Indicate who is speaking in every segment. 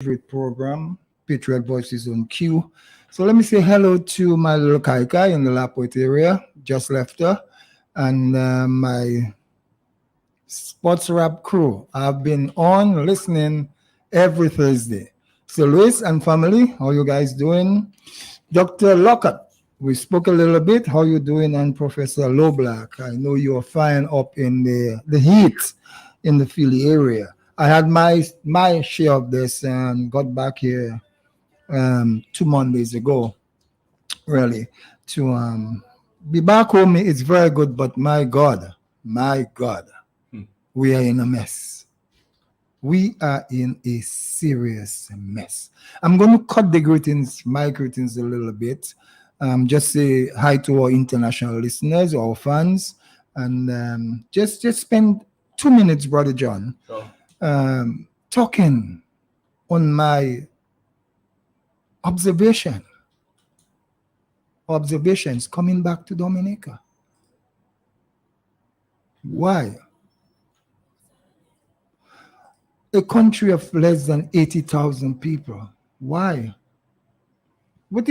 Speaker 1: favorite program, Patriot Voices on Q. So let me say hello to my little Kaika in the Lapointe area, just left her, and my sports rap crew. I've been on listening every Thursday. So Luis and family, how you guys doing? Dr. Lockhart, we spoke a little bit. How you doing? And Professor Loblack, I know you're fine up in the heat in the Philly area. I had my share of this and got back here 2 Mondays ago, really, to be back home. It's very good, but my God, we are in a mess. We are in a serious mess. I'm going to cut my greetings a little bit. Just say hi to our international listeners, our fans, and just spend 2 minutes, Brother John, talking on my observations coming back to Dominica. Why? A country of less than 80,000 people. Why? What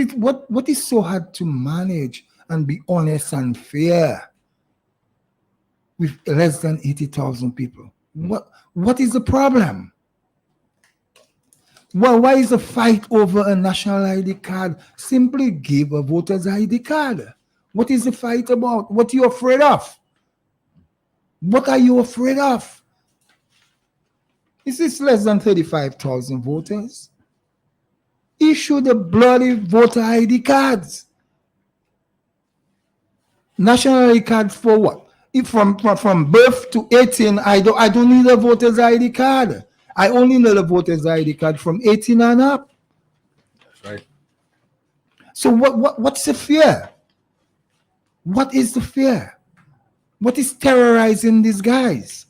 Speaker 1: is so hard to manage and be honest and fair with less than 80,000 people? What is the problem? Well, why is the fight over a national ID card? Simply give a voter's ID card. What is the fight about? What are you afraid of? What are you afraid of? Is this less than 35,000 voters? Issue the bloody voter ID cards. National ID cards for what? If from birth to 18, I don't need a voter's ID card. I only need a voter's ID card from 18 and up.
Speaker 2: That's right.
Speaker 1: So what's the fear? What is the fear? What is terrorizing these guys?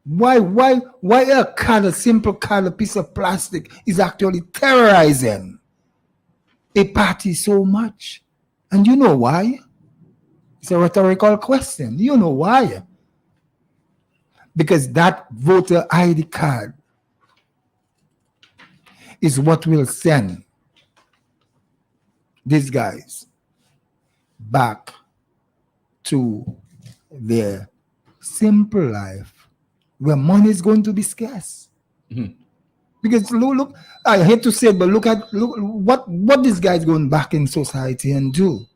Speaker 1: Why a card, a simple card, a piece of plastic is actually terrorizing a party so much? And you know why? It's a rhetorical question. You know why? Because that voter ID card is what will send these guys back to their simple life where money is going to be scarce. Mm-hmm. Because look, I hate to say it, but look what these guys going back in society and do.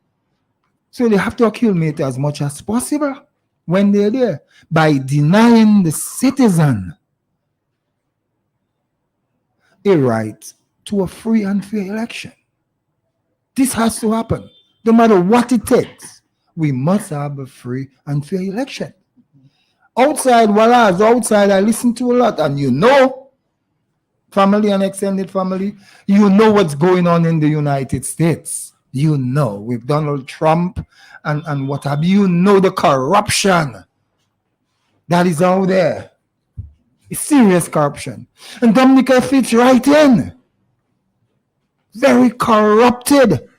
Speaker 1: So they have to accumulate as much as possible when they're there by denying the citizen a right to a free and fair election. This has to happen. No matter what it takes, we must have a free and fair election. Outside, while I was outside, I listened to a lot, and family and extended family, what's going on in the United States. With Donald Trump and what have you, the corruption that is out there. It's serious corruption. And Dominica fits right in. Very corrupted.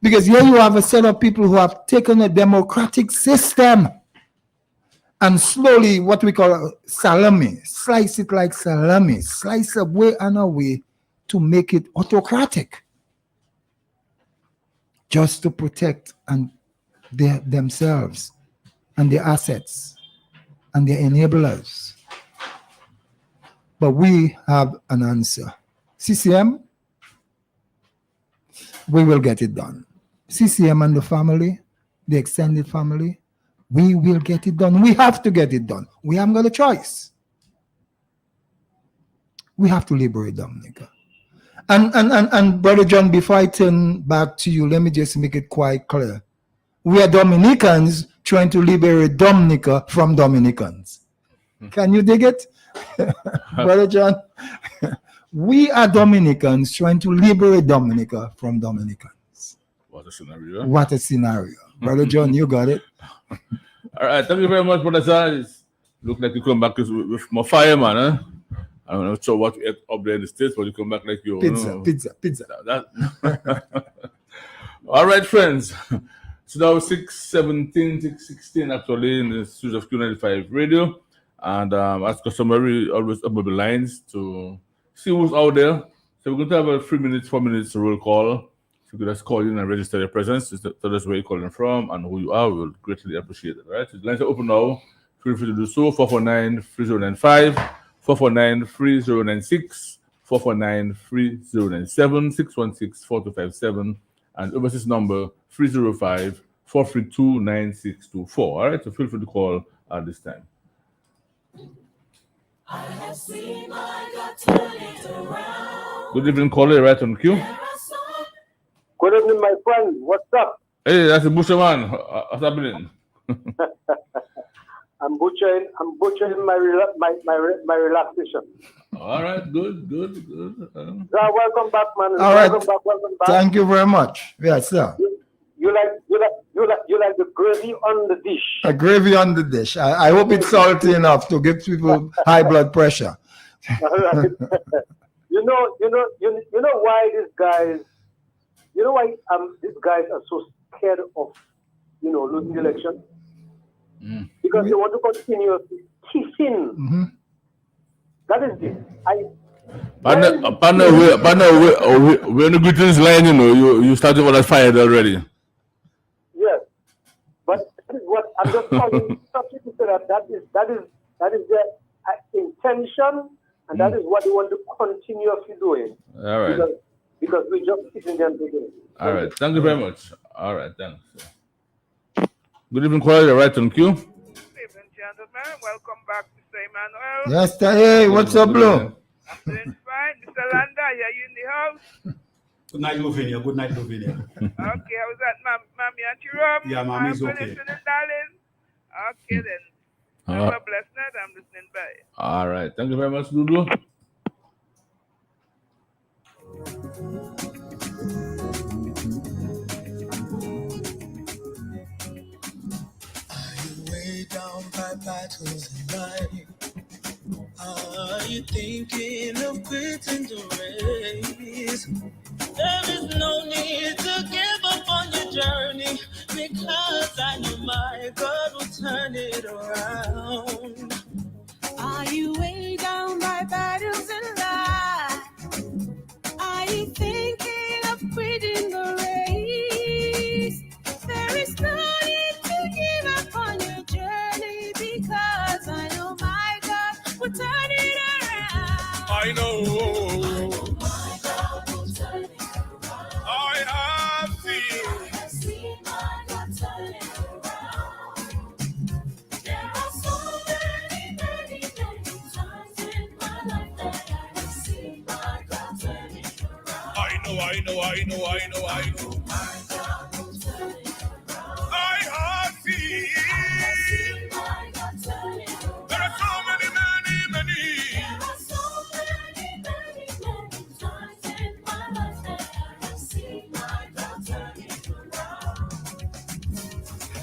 Speaker 1: Because here you have a set of people who have taken a democratic system and slowly, what we call salami, slice it like salami, slice away and away to make it autocratic, just to protect themselves and their assets and their enablers. But we have an answer. CCM, we will get it done. CCM and the family, the extended family, we will get it done. We have to get it done. We haven't got a choice. We have to liberate Dominica. And Brother John, before I turn back to you, let me just make it quite clear. We are Dominicans trying to liberate Dominica from Dominicans. Can you dig it? Brother John? We are Dominicans trying to liberate Dominica from Dominicans.
Speaker 2: What a scenario.
Speaker 1: What a scenario. Brother John, you got it.
Speaker 2: All right, thank you very much, Brother John. Look like you come back with more fire, man. Huh? I'm not sure what you ate up there in the States, but you come back like you.
Speaker 1: Pizza.
Speaker 2: All right, friends. So now 6:17, 6:16 actually in the studio of Q95 Radio. And as customary, always open the lines to see who's out there. So we're going to have a 3 minutes, 4 minutes roll call. So you can just call in and register your presence. Just tell us where you're calling from and who you are. We'll greatly appreciate it. All right. So the lines are open now. Feel free to do so. 449-3095, 449-3096, 449-3097, 616-4257, and overseas number 305-432-9624. All right. So feel free to call at this time. Good evening, caller. Right on cue.
Speaker 3: Good evening, my friend. What's up?
Speaker 2: Hey, that's a butcher man. What's happening?
Speaker 3: I'm butchering my relaxation.
Speaker 2: All right, good.
Speaker 3: Yeah, welcome back, man.
Speaker 1: All right.
Speaker 3: Welcome back.
Speaker 1: Thank you very much. Yes, sir.
Speaker 3: You like the gravy on the dish.
Speaker 1: A gravy on the dish. I hope it's salty enough to give people high blood pressure.
Speaker 3: All right. you know why these guys. You know why these guys are so scared of losing the election? Because they want to continue kissing.
Speaker 1: Mm-hmm.
Speaker 3: That is it.
Speaker 2: Partner, we're on the greetings line, you started with that fired already.
Speaker 3: Yes. But that is what I'm just calling something to say that is their intention, and that is what they want to continuously doing.
Speaker 2: All right.
Speaker 3: Because we just sitting there today.
Speaker 2: All right. Thank you very much. All right. Thanks. Good evening, caller. You're right on cue.
Speaker 4: Good evening, gentlemen. Welcome back, Mr. Emmanuel.
Speaker 1: Yes, hey, what's up, Blue?
Speaker 4: I'm doing fine. Mr. Landa, are you in the house?
Speaker 5: Good night, Lavinia.
Speaker 4: Okay, how's that, Mommy and Jerome?
Speaker 5: Yeah, Mommy's okay.
Speaker 4: Listening, darling? Okay, then. Have a blessed night. I'm listening by.
Speaker 2: All right. Thank you very much, Lulu.
Speaker 6: Way down by battles in life. Are you thinking of quitting the race? There is no need to give up on your journey, because I know my God will turn it around. Are you way down by battles in life? Are you thinking of quitting the race? There is no need to give up on your journey, because I know my God will turn it around.
Speaker 7: I know
Speaker 6: My God will turn it around.
Speaker 7: I have seen.
Speaker 6: I have seen my God turn it around. There are so many times in my life that I have seen my God turn it around.
Speaker 7: I know.
Speaker 6: My God will turn it around.
Speaker 7: I have seen.
Speaker 6: My God turn it around.
Speaker 7: There are so many.
Speaker 6: There are so many times in my life that I have seen my God turn it around.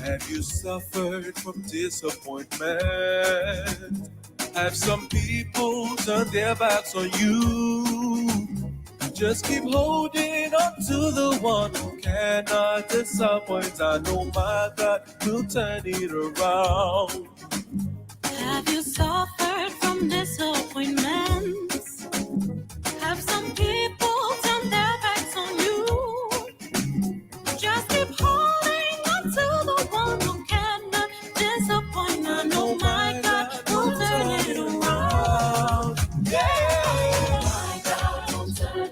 Speaker 8: Have you suffered from disappointment? Have some people turned their backs on you? Just keep holding on to the one who cannot disappoint. I know my God will turn it around.
Speaker 6: Have you suffered from disappointments? Have some people turned their backs on you? Just keep holding on to the one who cannot disappoint. I know my God will turn it around. My God will turn it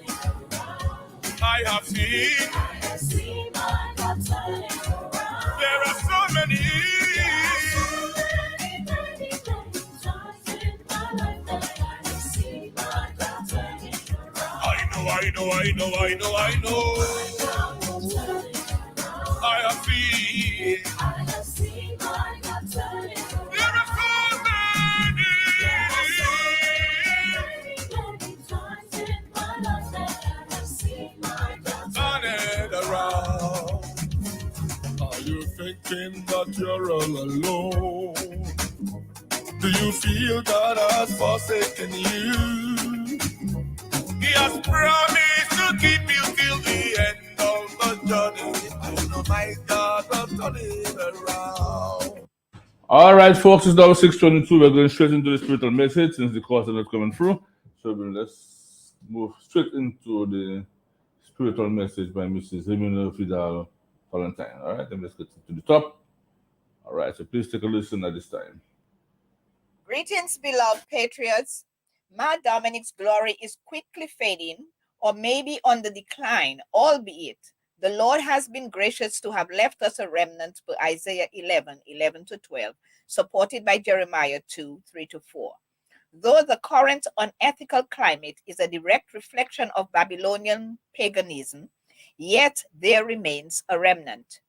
Speaker 6: around.
Speaker 7: I have seen.
Speaker 6: I have seen my God turn it around.
Speaker 7: There are so many.
Speaker 6: Times in my life that I have seen my God turn it around.
Speaker 7: I know.
Speaker 6: My God will turn it around.
Speaker 7: I have seen.
Speaker 6: I have seen my God turn it around.
Speaker 7: There are so many.
Speaker 6: Many times in my life that I have seen my God turn
Speaker 7: Turn
Speaker 6: it
Speaker 7: it around.
Speaker 8: Are you thinking that you're all alone? Do you feel God has forsaken you?
Speaker 7: He has promised to keep you till the end of the journey.
Speaker 8: I know my God will turn it around.
Speaker 2: All right, folks, it's now 6:22. We're going straight into the spiritual message since the course is not coming through. So let's move straight into the spiritual message by Mrs. Jimena Fidal Valentine. All right, then let's get to the top. All right, so please take a listen at this time.
Speaker 9: Greetings, beloved patriots. Ma Dominic's glory is quickly fading, or maybe on the decline, albeit the Lord has been gracious to have left us a remnant per Isaiah 11:11 to 12, supported by Jeremiah 2:3 to 4. Though the current unethical climate is a direct reflection of Babylonian paganism, yet there remains a remnant.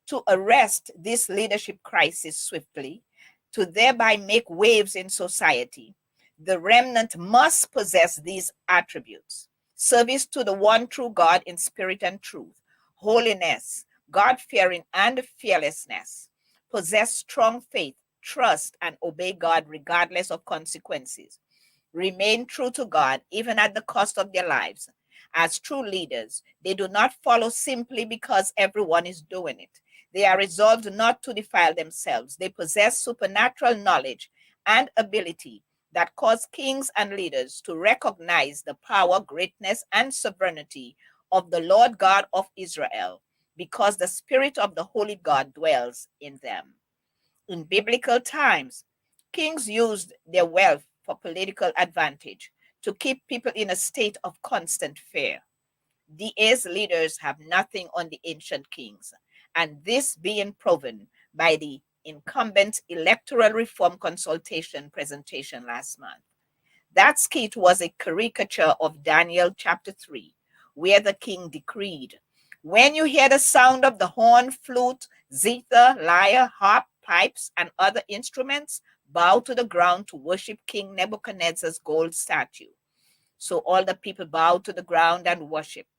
Speaker 9: To arrest this leadership crisis swiftly, to thereby make waves in society, the remnant must possess these attributes: service to the one true God in spirit and truth, holiness, God fearing, and fearlessness, possess strong faith, trust, and obey God regardless of consequences, remain true to God even at the cost of their lives. As true leaders, they do not follow simply because everyone is doing it. They are resolved not to defile themselves. They possess supernatural knowledge and ability that cause kings and leaders to recognize the power, greatness, and sovereignty of the Lord God of Israel, because the Spirit of the Holy God dwells in them. In biblical times, kings used their wealth for political advantage to keep people in a state of constant fear. These leaders have nothing on the ancient kings, and this being proven by the incumbent electoral reform consultation presentation last month. That skit was a caricature of Daniel chapter 3, where the king decreed, "When you hear the sound of the horn, flute, zither, lyre, harp, pipes, and other instruments, bow to the ground to worship King Nebuchadnezzar's gold statue." So all the people bowed to the ground and worshiped.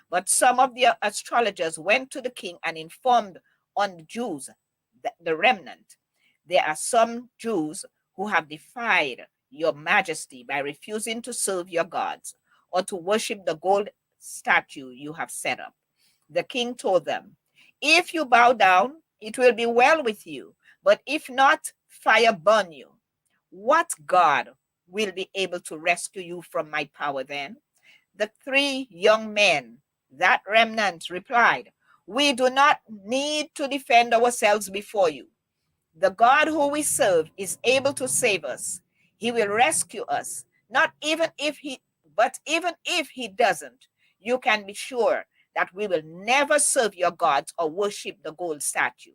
Speaker 9: But some of the astrologers went to the king and informed on the Jews, the remnant. There are some Jews who have defied your majesty by refusing to serve your gods or to worship the gold statue you have set up. The king told them, "If you bow down, it will be well with you, but if not, fire burn you. What God will be able to rescue you from my power then?" The three young men, that remnant, replied, "We do not need to defend ourselves before you. The God who we serve is able to save us. He will rescue us. Not even if he, but even if he doesn't, you can be sure that we will never serve your gods or worship the gold statue."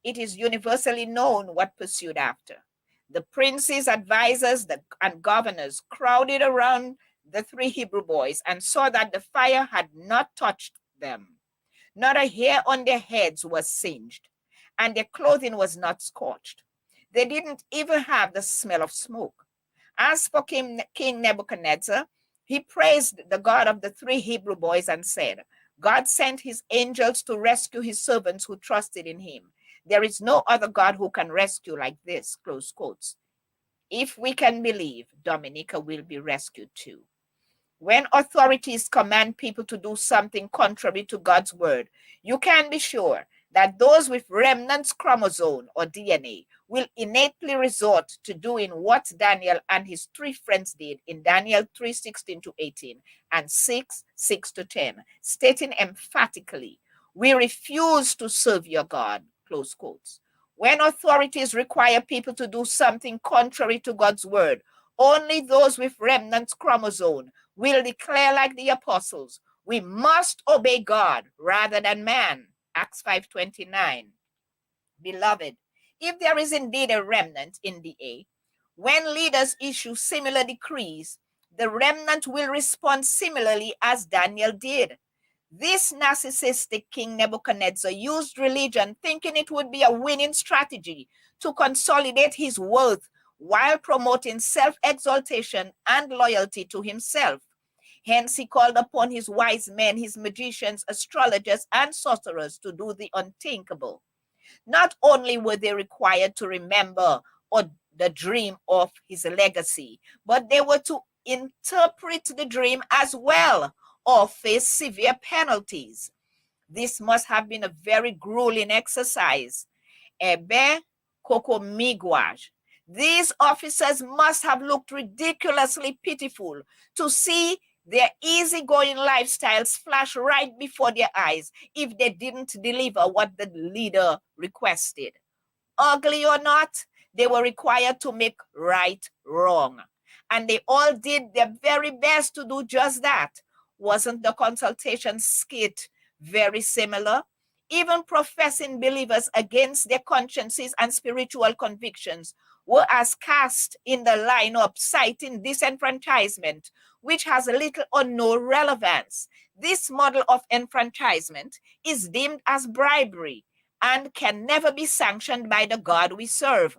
Speaker 9: It is universally known what pursued after. The princes, advisors, and governors crowded around the three Hebrew boys and saw that the fire had not touched them. Not a hair on their heads was singed, and their clothing was not scorched. They didn't even have the smell of smoke. As for King Nebuchadnezzar, he praised the God of the three Hebrew boys and said, "God sent his angels to rescue his servants who trusted in him. There is no other God who can rescue like this," close quotes. If we can believe, Dominica will be rescued too. When authorities command people to do something contrary to God's word, you can be sure that those with remnants chromosome or DNA will innately resort to doing what Daniel and his three friends did in Daniel 3:16 to 18 and 6:6 to 10, stating emphatically, "We refuse to serve your God," close quotes. When authorities require people to do something contrary to God's word, only those with remnants chromosome will declare like the apostles, "We must obey God rather than man." Acts 5:29. Beloved, if there is indeed a remnant in the A, when leaders issue similar decrees, the remnant will respond similarly as Daniel did. This narcissistic King Nebuchadnezzar used religion thinking it would be a winning strategy to consolidate his worth while promoting self-exaltation and loyalty to himself. Hence, he called upon his wise men, his magicians, astrologers, and sorcerers to do the unthinkable. Not only were they required to remember or the dream of his legacy, but they were to interpret the dream as well or face severe penalties. This must have been a very grueling exercise. Ebe Coco Miguaj. These officers must have looked ridiculously pitiful to see their easygoing lifestyles flash right before their eyes if they didn't deliver what the leader requested. Ugly or not, they were required to make right wrong. And they all did their very best to do just that. Wasn't the consultation skit very similar? Even professing believers against their consciences and spiritual convictions were as cast in the lineup, citing disenfranchisement, which has little or no relevance. This model of enfranchisement is deemed as bribery and can never be sanctioned by the God we serve.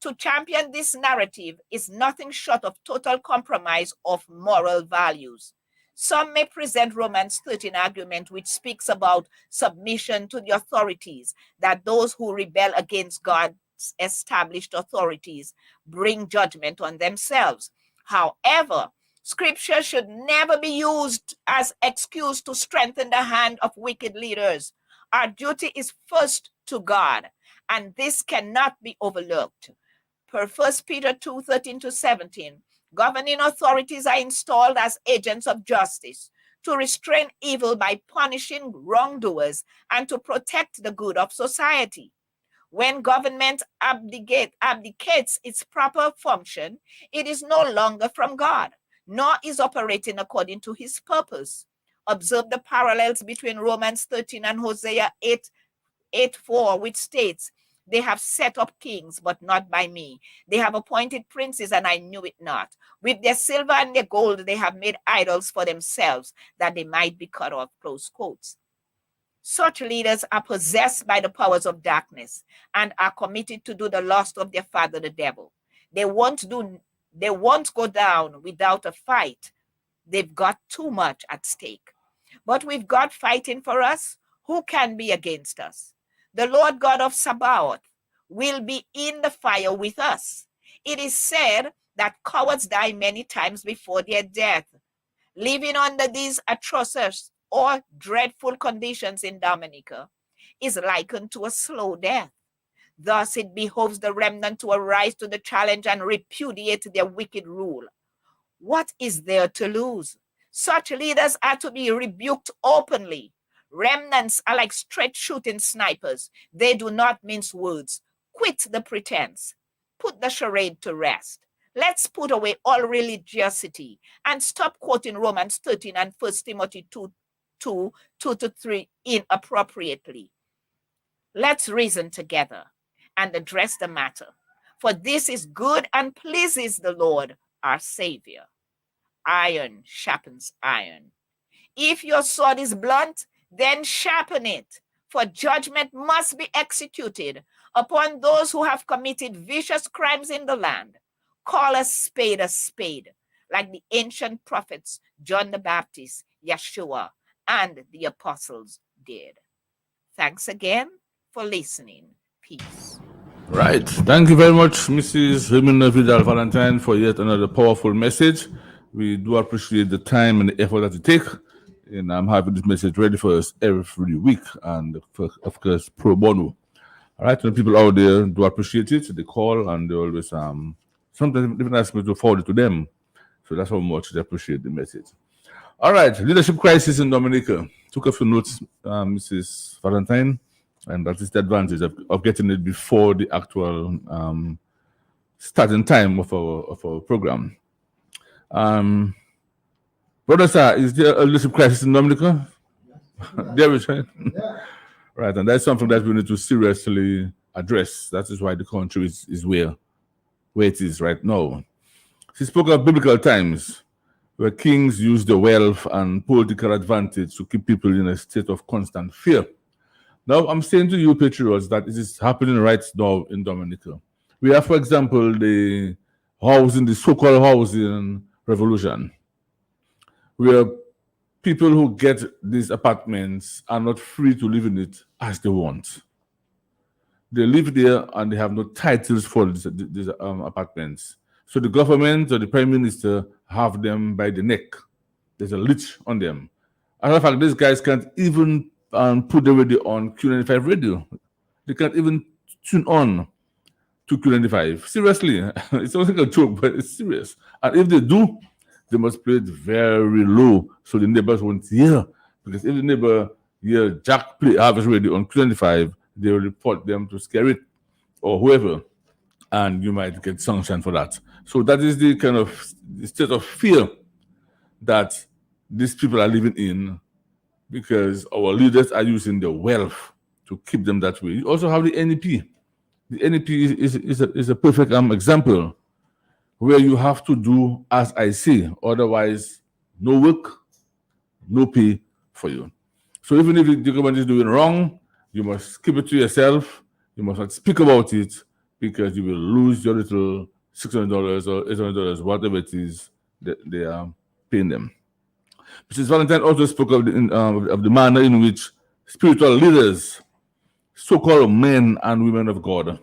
Speaker 9: To champion this narrative is nothing short of total compromise of moral values. Some may present Romans 13 argument which speaks about submission to the authorities, that those who rebel against God's established authorities bring judgment on themselves. However, scripture should never be used as excuse to strengthen the hand of wicked leaders. Our duty is first to God, and this cannot be overlooked. Per 1 Peter 2:13-17, governing authorities are installed as agents of justice to restrain evil by punishing wrongdoers and to protect the good of society. When government abdicates its proper function, it is no longer from God, nor is operating according to his purpose. Observe the parallels between Romans 13 and Hosea 8:4, which states, they have set up kings, but not by me. They have appointed princes, and I knew it not. With their silver and their gold, they have made idols for themselves, that they might be cut off, close quotes. Such leaders are possessed by the powers of darkness and are committed to do the lust of their father, the devil. They won't go down without a fight. They've got too much at stake. But with God fighting for us, who can be against us? The Lord God of Sabaoth will be in the fire with us. It is said that cowards die many times before their death. Living under these atrocious or dreadful conditions in Dominica is likened to a slow death. Thus, it behoves the remnant to arise to the challenge and repudiate their wicked rule. What is there to lose? Such leaders are to be rebuked openly. Remnants are like straight shooting snipers. They do not mince words. Quit the pretense. Put the charade to rest. Let's put away all religiosity and stop quoting Romans 13 and 1 Timothy 2:2-3 inappropriately. Let's reason together and address the matter. For this is good and pleases the Lord, our Savior. Iron sharpens iron. If your sword is blunt, then sharpen it, for judgment must be executed upon those who have committed vicious crimes in the land. Call a spade, like the ancient prophets John the Baptist, Yeshua, and the apostles did. Thanks again for listening. Peace.
Speaker 2: Right. Thank you very much, Mrs. Jimena Vidal Valentine, for yet another powerful message. We do appreciate the time and the effort that you take. And I'm having this message ready for us every week. And of course, pro bono. All right. And the people out there do appreciate it. They call and they always sometimes even ask me to forward it to them. So that's how much they appreciate the message. All right. Leadership crisis in Dominica. Took a few notes, Mrs. Valentine. And that is the advantage of getting it before the actual starting time of our program. Brother sir, is there a leadership crisis in Dominica? There is, right? Right, and that's something that we need to seriously address. That is why the country is where it is right now. She spoke of biblical times where kings used their wealth and political advantage to keep people in a state of constant fear. Now, I'm saying to you, patriots, that it is happening right now in Dominica. We have, for example, the so-called housing revolution, where people who get these apartments are not free to live in it as they want. They live there and they have no titles for these apartments. So the government or the prime minister have them by the neck. There's a leash on them. As a matter of fact, these guys can't even put the radio on Q95 radio. They can't even tune on. to Q95. Seriously, it's not like a joke, but it's serious. And if they do, they must play it very low so the neighbors won't hear. Because if the neighbor hear Jack play Harvest Radio on Q95, they will report them to Scare It or whoever, and you might get sanctioned for that. So that is the kind of state of fear that these people are living in, because our leaders are using their wealth to keep them that way. You also have the NEP. The NEP is a perfect example where you have to do as I say, otherwise no work, no pay for you. So even if the government is doing wrong, you must keep it to yourself. You must not speak about it, because you will lose your little $600 or $800, whatever it is that they are paying them. Mrs. Valentine also spoke of the manner in which spiritual leaders, so-called men and women of God,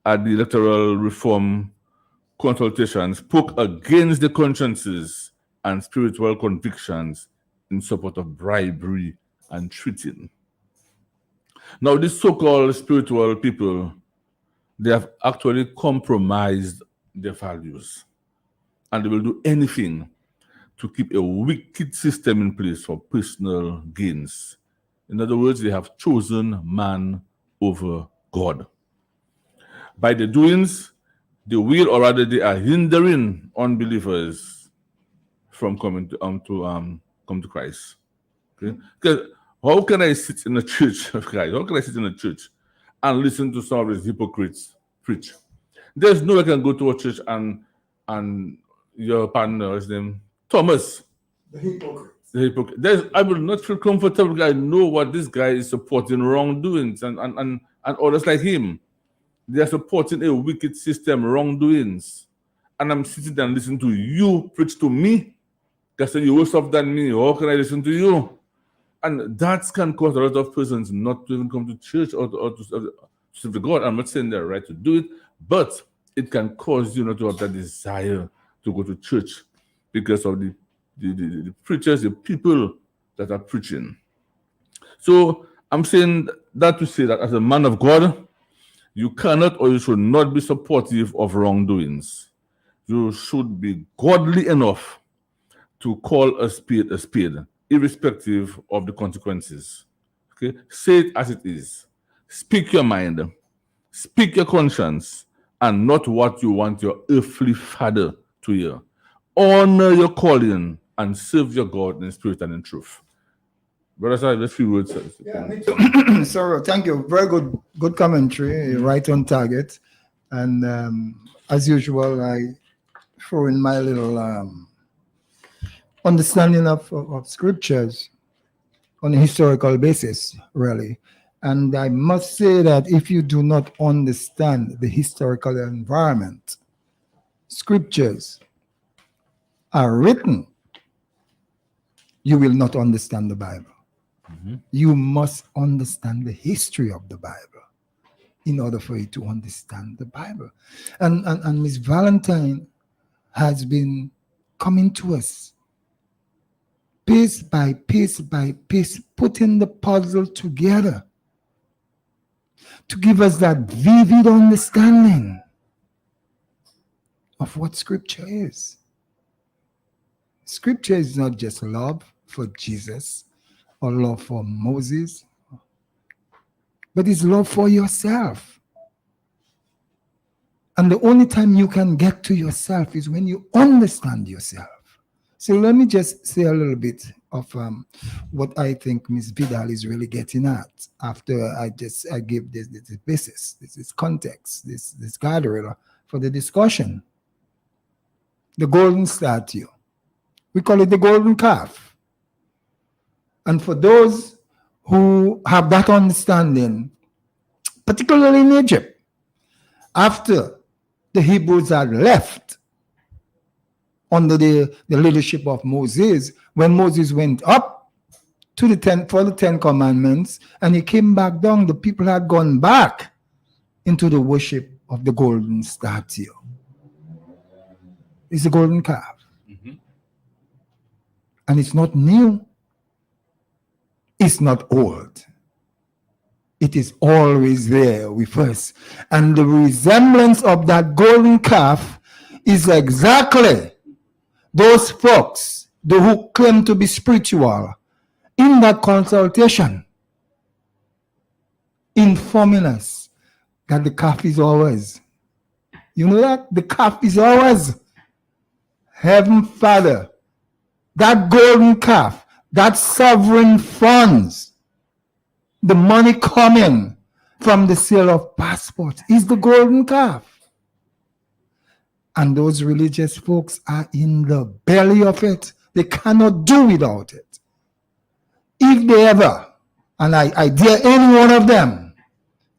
Speaker 2: at the electoral reform consultation, spoke against the consciences and spiritual convictions in support of bribery and cheating. Now, these so-called spiritual people, they have actually compromised their values, and they will do anything to keep a wicked system in place for personal gains. In other words, they have chosen man over God. By their doings, they will, or rather they are hindering unbelievers from coming to Christ. Okay? Because how can I sit in a church of Christ? How can I sit in a church and listen to some of these hypocrites preach? There's no way I can go to a church and your partner, his name Thomas.
Speaker 1: The hypocrite.
Speaker 2: The hypocrite. I will not feel comfortable. I know what this guy is supporting wrongdoings and others like him. They are supporting a wicked system, wrongdoings. And I'm sitting there and listening to you preach to me. Because you're worse off than me. How can I listen to you? And that can cause a lot of persons not to even come to church or to serve God. I'm not saying they're right to do it, but it can cause you not to have that desire to go to church because of the preachers, the people that are preaching. So I'm saying that to say that as a man of God, you cannot or you should not be supportive of wrongdoings. You should be godly enough to call a spade, irrespective of the consequences. Okay? Say it as it is. Speak your mind. Speak your conscience, and not what you want your earthly father to hear. Honor your calling and serve your God in spirit and in truth. Brother, I have a few words.
Speaker 1: Yeah, me too. So thank you. Very good commentary, right on target. And as usual, I throw in my little understanding of scriptures on a historical basis, really. And I must say that if you do not understand the historical environment, scriptures are written, you will not understand the Bible. Mm-hmm. You must understand the history of the Bible in order for you to understand the Bible. And Miss Valentine has been coming to us piece by piece by piece, putting the puzzle together to give us that vivid understanding of what Scripture is. Scripture is not just love for Jesus or love for Moses, but it's love for yourself. And the only time you can get to yourself is when you understand yourself. So let me just say a little bit of what I think Ms. Vidal is really getting at after I give this basis, this context, this guardrail for the discussion. The golden statue. We call it the golden calf. And for those who have that understanding, particularly in Egypt, after the Hebrews had left under the leadership of Moses, when Moses went up to the Ten Commandments and he came back down, the people had gone back into the worship of the golden statue. It's the golden calf. Mm-hmm. And it's not new. It's not old. It is always there with us. And the resemblance of that golden calf is exactly those folks who claim to be spiritual in that consultation, informing us that the calf is ours. You know that? The calf is ours. Heaven Father, that golden calf, that sovereign funds, the money coming from the sale of passports is the golden calf. And those religious folks are in the belly of it. They cannot do without it. If they ever, and I dare any one of them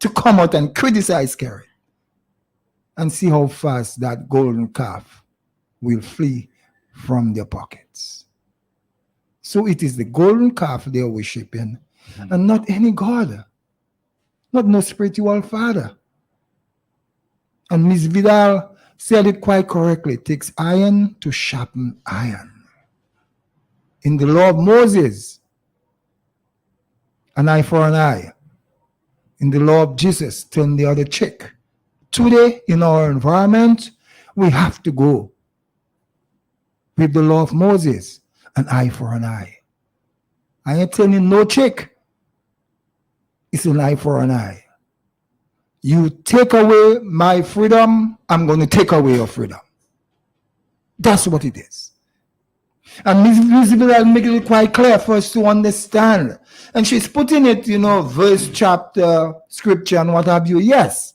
Speaker 1: to come out and criticize Kerry and see how fast that golden calf will flee from their pockets. So it is the golden calf they are worshiping, and not any God, not no spiritual father. And Ms. Vidal said it quite correctly. It takes iron to sharpen iron. In the law of Moses, an eye for an eye. In the law of Jesus, turn the other cheek. Today, in our environment, we have to go with the law of Moses, an eye for an eye. I ain't turning no cheek. It's an eye for an eye. You take away my freedom, I'm going to take away your freedom. That's what it is. And Ms. Vidal make it quite clear for us to understand. And she's putting it, verse, chapter, scripture, and what have you. Yes.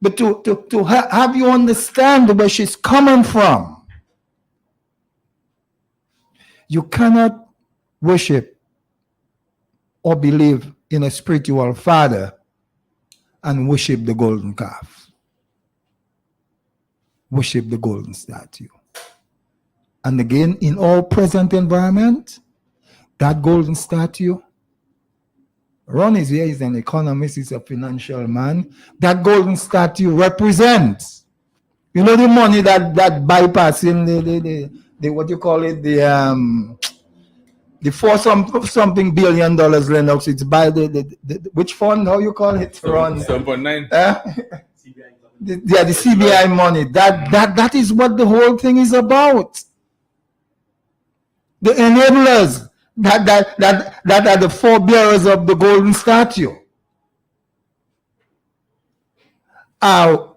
Speaker 1: But to have you understand where she's coming from, you cannot worship or believe in a spiritual father and worship the golden calf. Worship the golden statue. And again, in our present environment, that golden statue, Ron is here, he's an economist, he's a financial man. That golden statue represents, the money that bypassing the what you call it, the something $4 billion, Lennox. It's by the which fund? How you call it, Ron?
Speaker 2: 7.9.
Speaker 1: The CBI money. That is what the whole thing is about. The enablers that are the forebearers of the golden statue are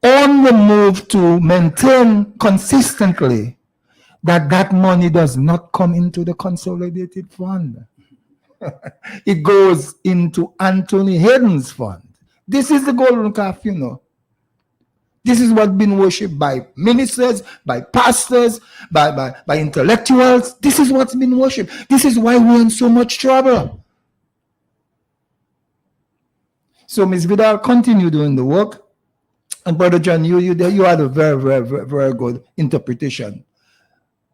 Speaker 1: on the move to maintain consistently that money does not come into the consolidated fund. It goes into Anthony Hayden's fund. This is the golden calf, This is what's been worshipped by ministers, by pastors, by intellectuals. This is what's been worshipped. This is why we're in so much trouble. So Ms. Vidal, continue doing the work. And Brother John, you had a very, very, very, very good interpretation.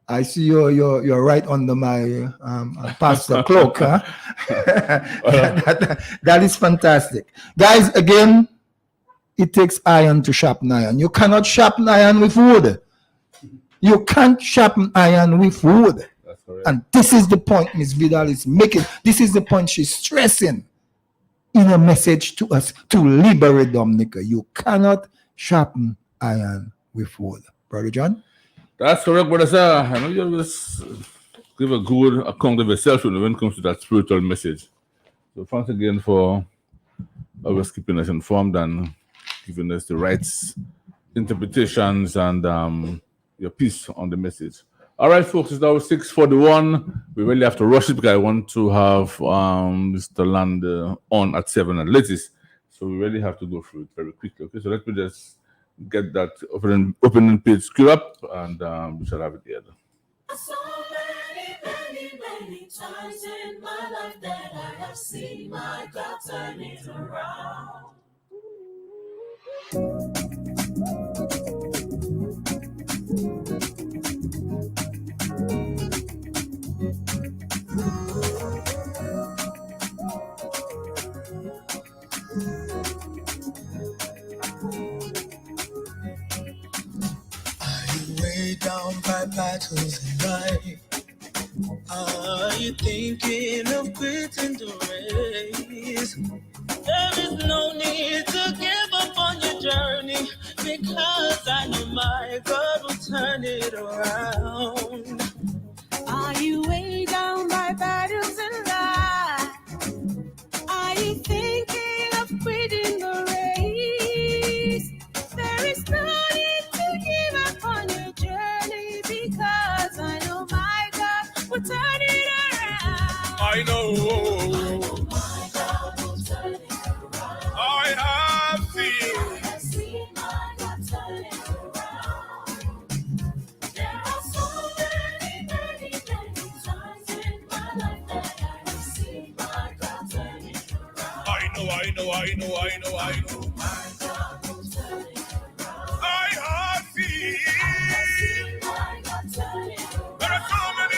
Speaker 1: I see you're right under my pastor cloak. Huh? that is fantastic. Guys, again, it takes iron to sharpen iron. You cannot sharpen iron with wood. You can't sharpen iron with wood.
Speaker 2: That's correct.
Speaker 1: And this is the point Ms. Vidal is making. This is the point she's stressing in a message to us to liberate Dominica. You cannot sharpen iron with wood. Brother John?
Speaker 2: That's correct, brother sir. I know you always give a good account of yourself when it comes to that spiritual message. So thanks again for always keeping us informed and giving us the right interpretations and your piece on the message. All right, folks, it's now 6:41. We really have to rush it because I want to have Mr. Land on at 7 at latest. So we really have to go through it very quickly. Okay, so let me just get that opening page queued up and we shall have it together.
Speaker 6: So many times in my life that I have seen my God turn it around. Are you way down by battles in life? Are you thinking of quitting the race? There is no need to give up on your journey, because I know my God will turn it around. Are you weighed down by battles in life? Are you thinking of quitting the race? There is no need to give up on your journey, because I know my God will turn it around.
Speaker 7: I know.
Speaker 6: My God will turn it around.
Speaker 7: I have
Speaker 6: I
Speaker 7: seen.
Speaker 6: have seen my God turn it around. There are so many, many, many times in my life that I have seen my God turn it around.
Speaker 7: I know.
Speaker 6: My God will turn it around.
Speaker 7: I have seen.
Speaker 6: I have seen my God turn it around.
Speaker 7: There are so many.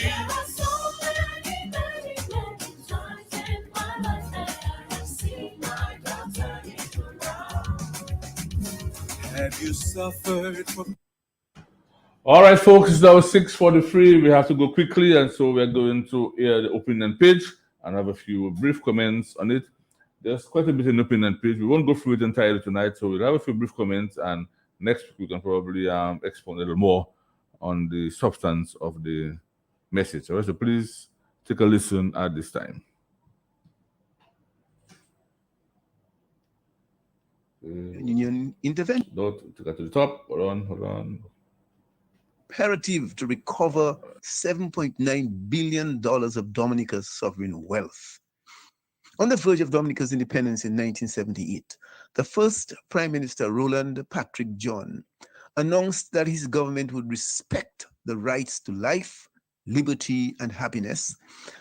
Speaker 6: There are so many, many, many times in my life that I have seen my God turn it around.
Speaker 8: Have you suffered from
Speaker 2: All right, folks, it's now 6:43. We have to go quickly, and so we're going to air the opinion page and have a few brief comments on it. There's quite a bit in the opinion page. We won't go through it entirely tonight, so we'll have a few brief comments, and next week we can probably expound a little more on the substance of the message. All right, so please take a listen at this time.
Speaker 10: Union intervention
Speaker 2: Don't take it to the top. Hold on.
Speaker 10: imperative to recover $7.9 billion of Dominica's sovereign wealth. On the verge of Dominica's independence in 1978, the first Prime Minister, Roland Patrick John, announced that his government would respect the rights to life, liberty, and happiness,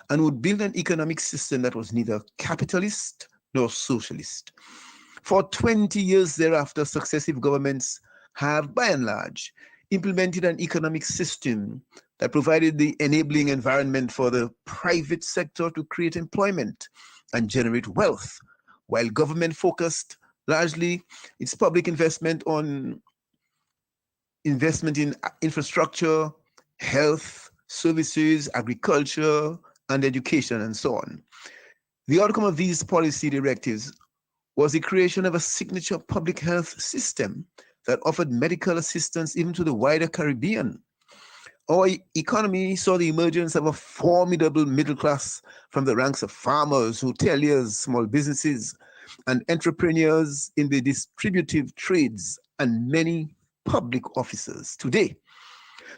Speaker 10: and would build an economic system that was neither capitalist nor socialist. For 20 years thereafter, successive governments have, by and large, implemented an economic system that provided the enabling environment for the private sector to create employment and generate wealth, while government focused largely its public investment in infrastructure, health, services, agriculture, and education, and so on. The outcome of these policy directives was the creation of a signature public health system that offered medical assistance even to the wider Caribbean. Our economy saw the emergence of a formidable middle class from the ranks of farmers, hoteliers, small businesses, and entrepreneurs in the distributive trades and many public officers. Today,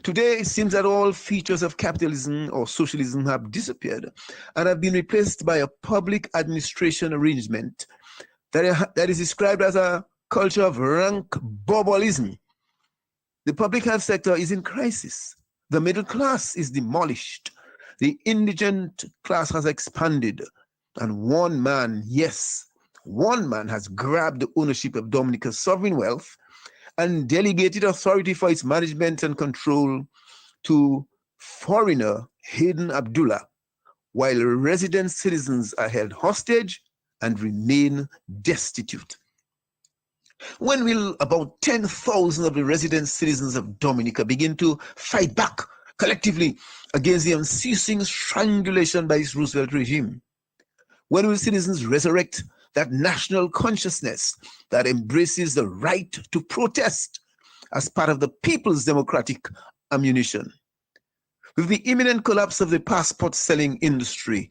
Speaker 10: it seems that all features of capitalism or socialism have disappeared and have been replaced by a public administration arrangement that is described as a culture of rank bobolism. The public health sector is in crisis. The middle class is demolished. The indigent class has expanded. And one man, yes, one man has grabbed the ownership of Dominica's sovereign wealth and delegated authority for its management and control to foreigner Hayden Abdullah, while resident citizens are held hostage and remain destitute. When will about 10,000 of the resident citizens of Dominica begin to fight back collectively against the unceasing strangulation by this Roosevelt regime? When will citizens resurrect that national consciousness that embraces the right to protest as part of the people's democratic ammunition? With the imminent collapse of the passport selling industry,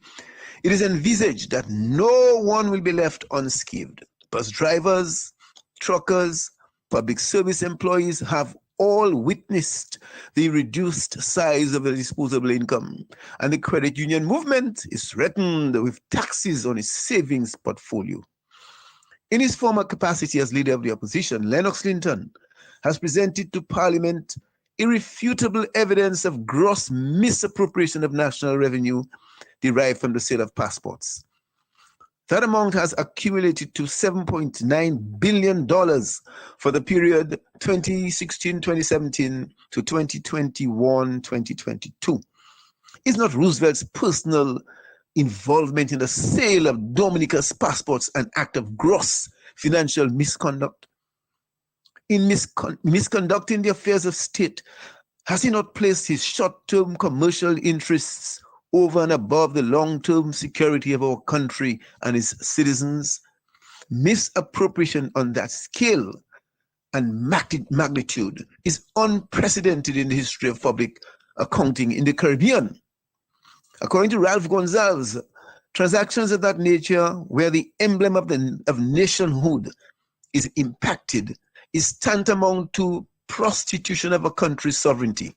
Speaker 10: it is envisaged that no one will be left unscathed. Bus drivers, truckers, public service employees have all witnessed the reduced size of their disposable income, and the credit union movement is threatened with taxes on its savings portfolio. In his former capacity as leader of the opposition, Lennox Linton has presented to Parliament irrefutable evidence of gross misappropriation of national revenue derived from the sale of passports. That amount has accumulated to $7.9 billion for the period 2016-2017 to 2021-2022. Is not Roosevelt's personal involvement in the sale of Dominica's passports an act of gross financial misconduct? In misconducting the affairs of state, Has he not placed his short-term commercial interests over and above the long-term security of our country and its citizens? Misappropriation on that scale and magnitude is unprecedented in the history of public accounting in the Caribbean. According to Ralph Gonzalez, transactions of that nature, where the emblem of nationhood is impacted, is tantamount to prostitution of a country's sovereignty.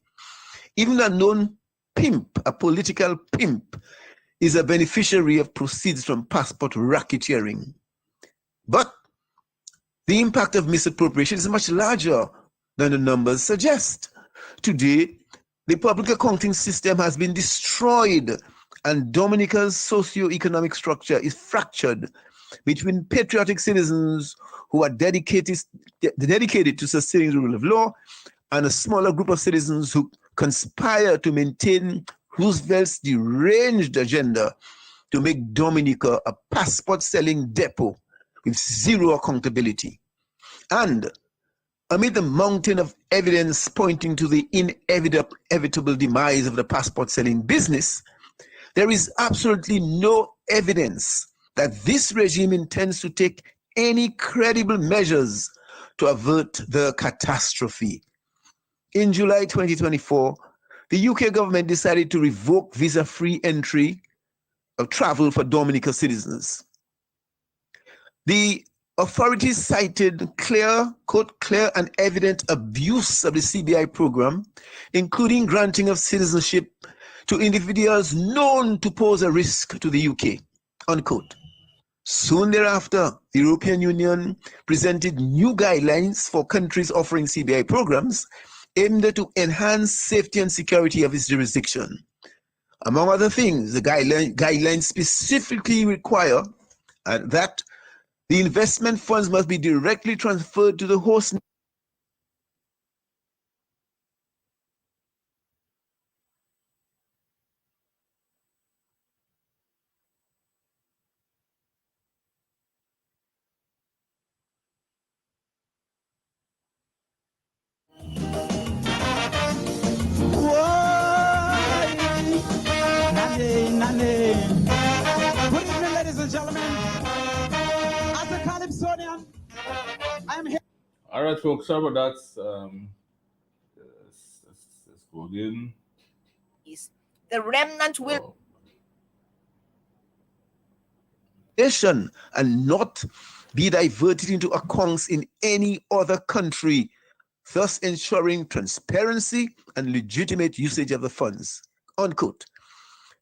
Speaker 10: Even a known pimp, a political pimp, is a beneficiary of proceeds from passport racketeering. But the impact of misappropriation is much larger than the numbers suggest. Today, the public accounting system has been destroyed, and Dominica's socio-economic structure is fractured between patriotic citizens who are dedicated to sustaining the rule of law and a smaller group of citizens who conspire to maintain Roosevelt's deranged agenda to make Dominica a passport-selling depot with zero accountability. And amid the mountain of evidence pointing to the inevitable demise of the passport-selling business, there is absolutely no evidence that this regime intends to take any credible measures to avert the catastrophe. In July 2024, the UK government decided to revoke visa-free entry of travel for Dominica citizens. The authorities cited clear and evident abuse of the CBI program, including granting of citizenship to individuals known to pose a risk to the UK, unquote. Soon thereafter, the European Union presented new guidelines for countries offering CBI programs aimed to enhance safety and security of its jurisdiction. Among other things, the guidelines specifically require that the investment funds must be directly transferred to the host.
Speaker 6: Good evening, ladies and gentlemen. As a Calypsonian, I am here.
Speaker 2: All right, folks. Sorry about that. Let's go again.
Speaker 9: The remnant will
Speaker 10: And not be diverted into accounts in any other country, thus ensuring transparency and legitimate usage of the funds, unquote.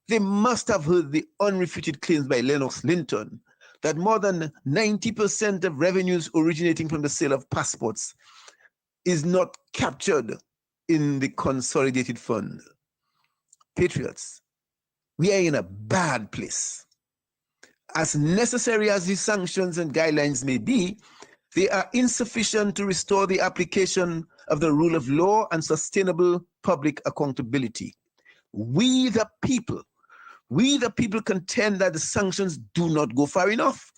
Speaker 10: They must have heard the unrefuted claims by Lennox Linton that more than 90% of revenues originating from the sale of passports is not captured in the consolidated fund. Patriots, we are in a bad place. As necessary as these sanctions and guidelines may be, they are insufficient to restore the application of the rule of law and sustainable public accountability. We the people contend that the sanctions do not go far enough.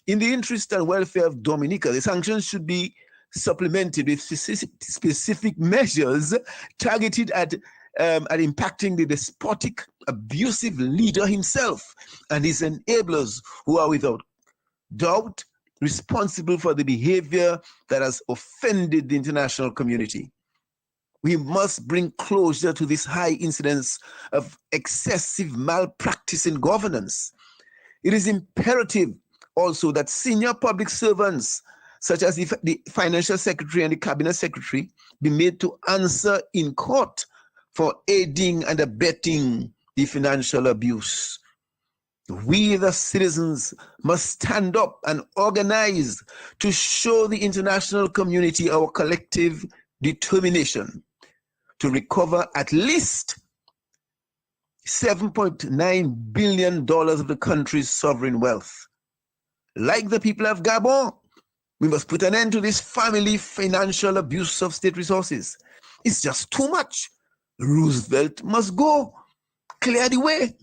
Speaker 10: In the interest and welfare of Dominica, the sanctions should be supplemented with specific measures targeted at impacting the despotic, abusive leader himself and his enablers, who are without doubt responsible for the behavior that has offended the international community. We must bring closure to this high incidence of excessive malpractice in governance. It is imperative also that senior public servants, such as the financial secretary and the cabinet secretary, be made to answer in court for aiding and abetting the financial abuse. We, the citizens, must stand up and organize to show the international community our collective determination to recover at least $7.9 billion of the country's sovereign wealth. Like the people of Gabon, we must put an end to this family financial abuse of state resources. It's just too much. Roosevelt must go. Clear the way.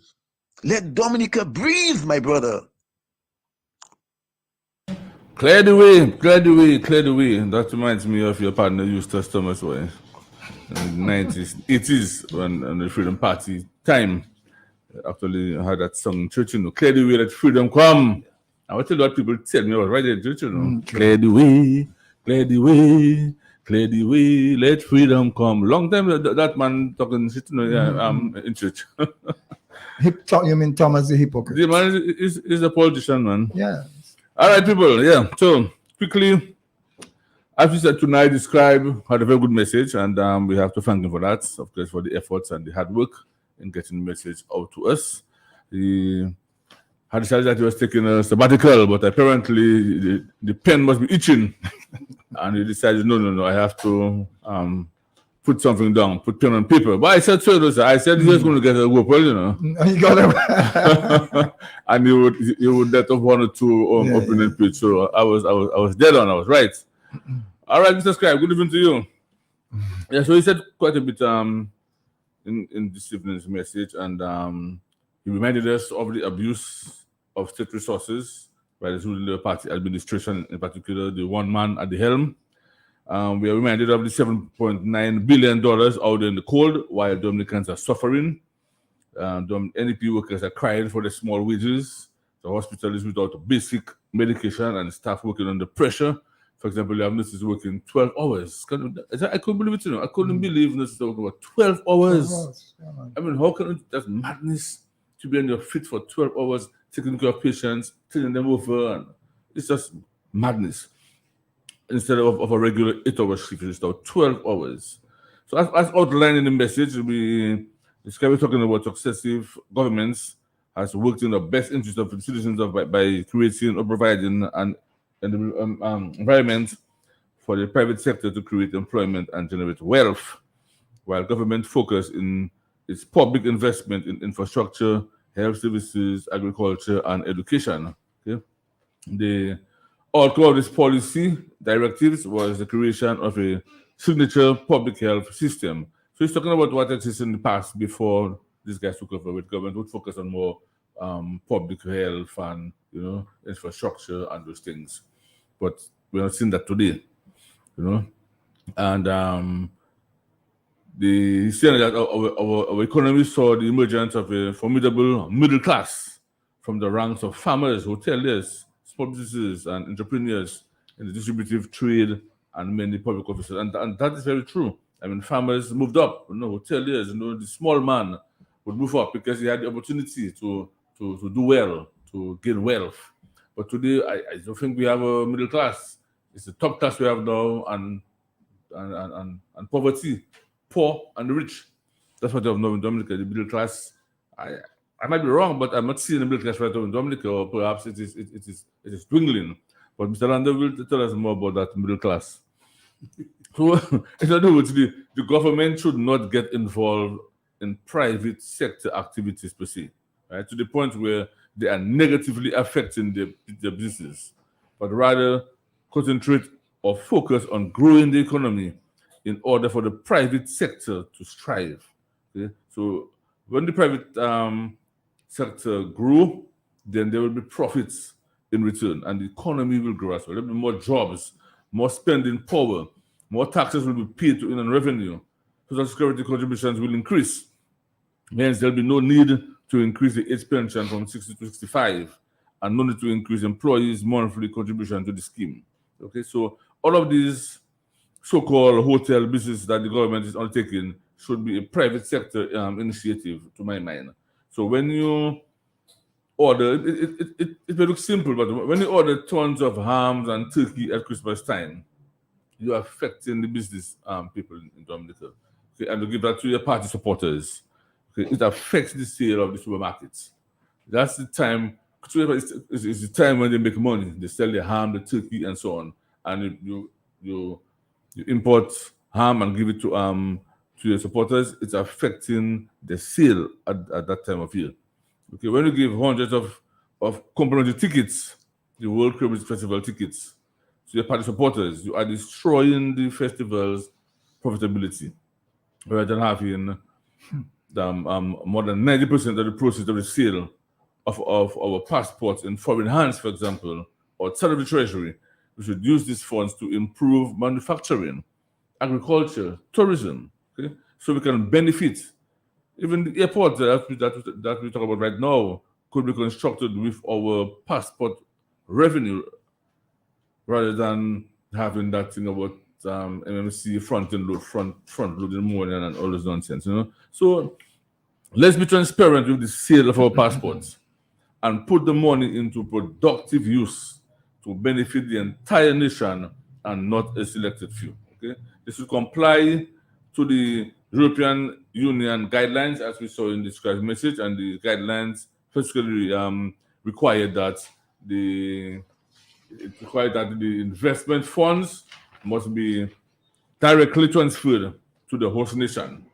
Speaker 10: Let Dominica breathe, my brother.
Speaker 2: Clear the way, clear the way, clear the way. That reminds me of your partner Eustace Thomas Way. in the 90s, 80s, when the Freedom Party time. Actually, I had that song in church, clear the way, let freedom come. I will tell you what people tell me, I was right there in church, clear the way, clear the way, clear the way, let freedom come. Long time that man talking shit, in church.
Speaker 1: You mean Thomas the hypocrite?
Speaker 2: The man is a politician, man.
Speaker 1: Yeah.
Speaker 2: All right, people. Yeah. So quickly, as we said tonight, describe had a very good message, and we have to thank him for that, of course, for the efforts and the hard work in getting the message out to us. He had decided that he was taking a sabbatical, but apparently the pen must be itching, and he decided, no, I have to put something down, put pen on paper. But I said so, I said he was going to get a GoPro,
Speaker 1: You got it.
Speaker 2: and he would let off one or two opening pitch. So I was dead on. I was right. All right, Mr. Scribe, good evening to you. Yeah, so he said quite a bit in this evening's message, and he reminded us of the abuse of state resources by the ruling party administration, in particular the one man at the helm. We are reminded of the $7.9 billion out there in the cold while Dominicans are suffering. NEP workers are crying for their small wages. The hospital is without basic medication and staff working under pressure. For example, you have nurses working 12 hours. I couldn't believe it, I couldn't believe nurses working about 12 hours. I mean, how can that's madness to be on your feet for 12 hours, taking care of patients, turning them over. And it's just madness. Instead of a regular 8-hour shift, it's about 12 hours. So as outlined in the message, we're talking about successive governments has worked in the best interest of the citizens by creating or providing an environment for the private sector to create employment and generate wealth, while government focus in its public investment in infrastructure, health services, agriculture, and education. Okay? The outcome of this policy directives was the creation of a signature public health system. So he's talking about what exists in the past before these guys took over with government, would focus on more public health and infrastructure and those things. But we're not seeing that today, and the saying that our economy saw the emergence of a formidable middle class from the ranks of farmers, hoteliers, small businesses, and entrepreneurs in the distributive trade and many public offices. And that is very true. I mean, farmers moved up, hoteliers, the small man would move up because he had the opportunity to do well, to gain wealth. But today, I don't think we have a middle class. It's the top class we have now, and poverty, poor and the rich. That's what you have now in Dominica, the middle class. I might be wrong, but I'm not seeing the middle class right now in Dominica, or perhaps it is dwindling. But Mr. Lander will tell us more about that middle class. So, in other words, the government should not get involved in private sector activities per se, right? To the point where they are negatively affecting their business, but rather concentrate or focus on growing the economy in order for the private sector to strive. Okay? So when the private sector grow, then there will be profits in return, and the economy will grow as well. There will be more jobs, more spending power, more taxes will be paid to inland revenue. Social security contributions will increase. Hence, there'll be no need to increase the age pension from 60 to 65, and no need to increase employees' monthly contribution to the scheme. Okay, so all of these so-called hotel business that the government is undertaking should be a private sector initiative, to my mind. So when you order, it may look simple, but when you order tons of hams and turkey at Christmas time, you're affecting the business people in Dominica. Okay, and to give that to your party supporters, okay, it affects the sale of the supermarkets. That's the time. It's the time when they make money. They sell the ham, the turkey, and so on. And you import ham and give it to your supporters. It's affecting the sale at that time of year. Okay, when you give hundreds of complimentary tickets, the World Cribbage Festival tickets, to your party supporters, you are destroying the festival's profitability. Rather than having more than 90% of the proceeds of the sale of our passports in foreign hands, for example, outside of the treasury, we should use these funds to improve manufacturing, agriculture, tourism, Okay, so we can benefit. Even the airport that we talk about right now could be constructed with our passport revenue rather than having that thing about MMC front load in the morning and all this nonsense, you know. So let's be transparent with the sale of our passports and put the money into productive use to benefit the entire nation and not a selected few. Okay, this will comply to the European Union guidelines, as we saw in the scribe message, and the guidelines specifically require that the investment funds must be directly transferred to the host nation.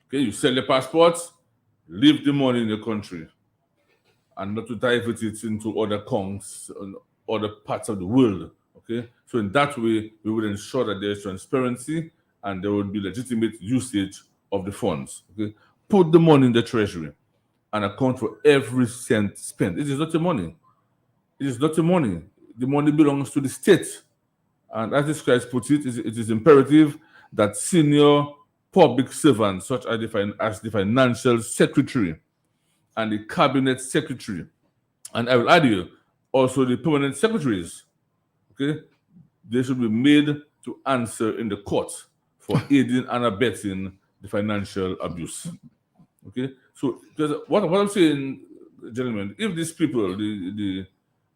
Speaker 2: Okay, you sell your passports, leave the money in the country, and not to divert it into other accounts and other parts of the world. Okay, so in that way, we would ensure that there is transparency and there would be legitimate usage of the funds. Okay, put the money in the treasury and account for every cent spent. It is not your money. It is not your money. The money belongs to the state. And as this Christ puts it, it is imperative that senior public servants, such as the financial secretary and the cabinet secretary, and I will add you, also the permanent secretaries, okay, they should be made to answer in the court for aiding and abetting the financial abuse. Okay, so what I'm saying, gentlemen, if these people, the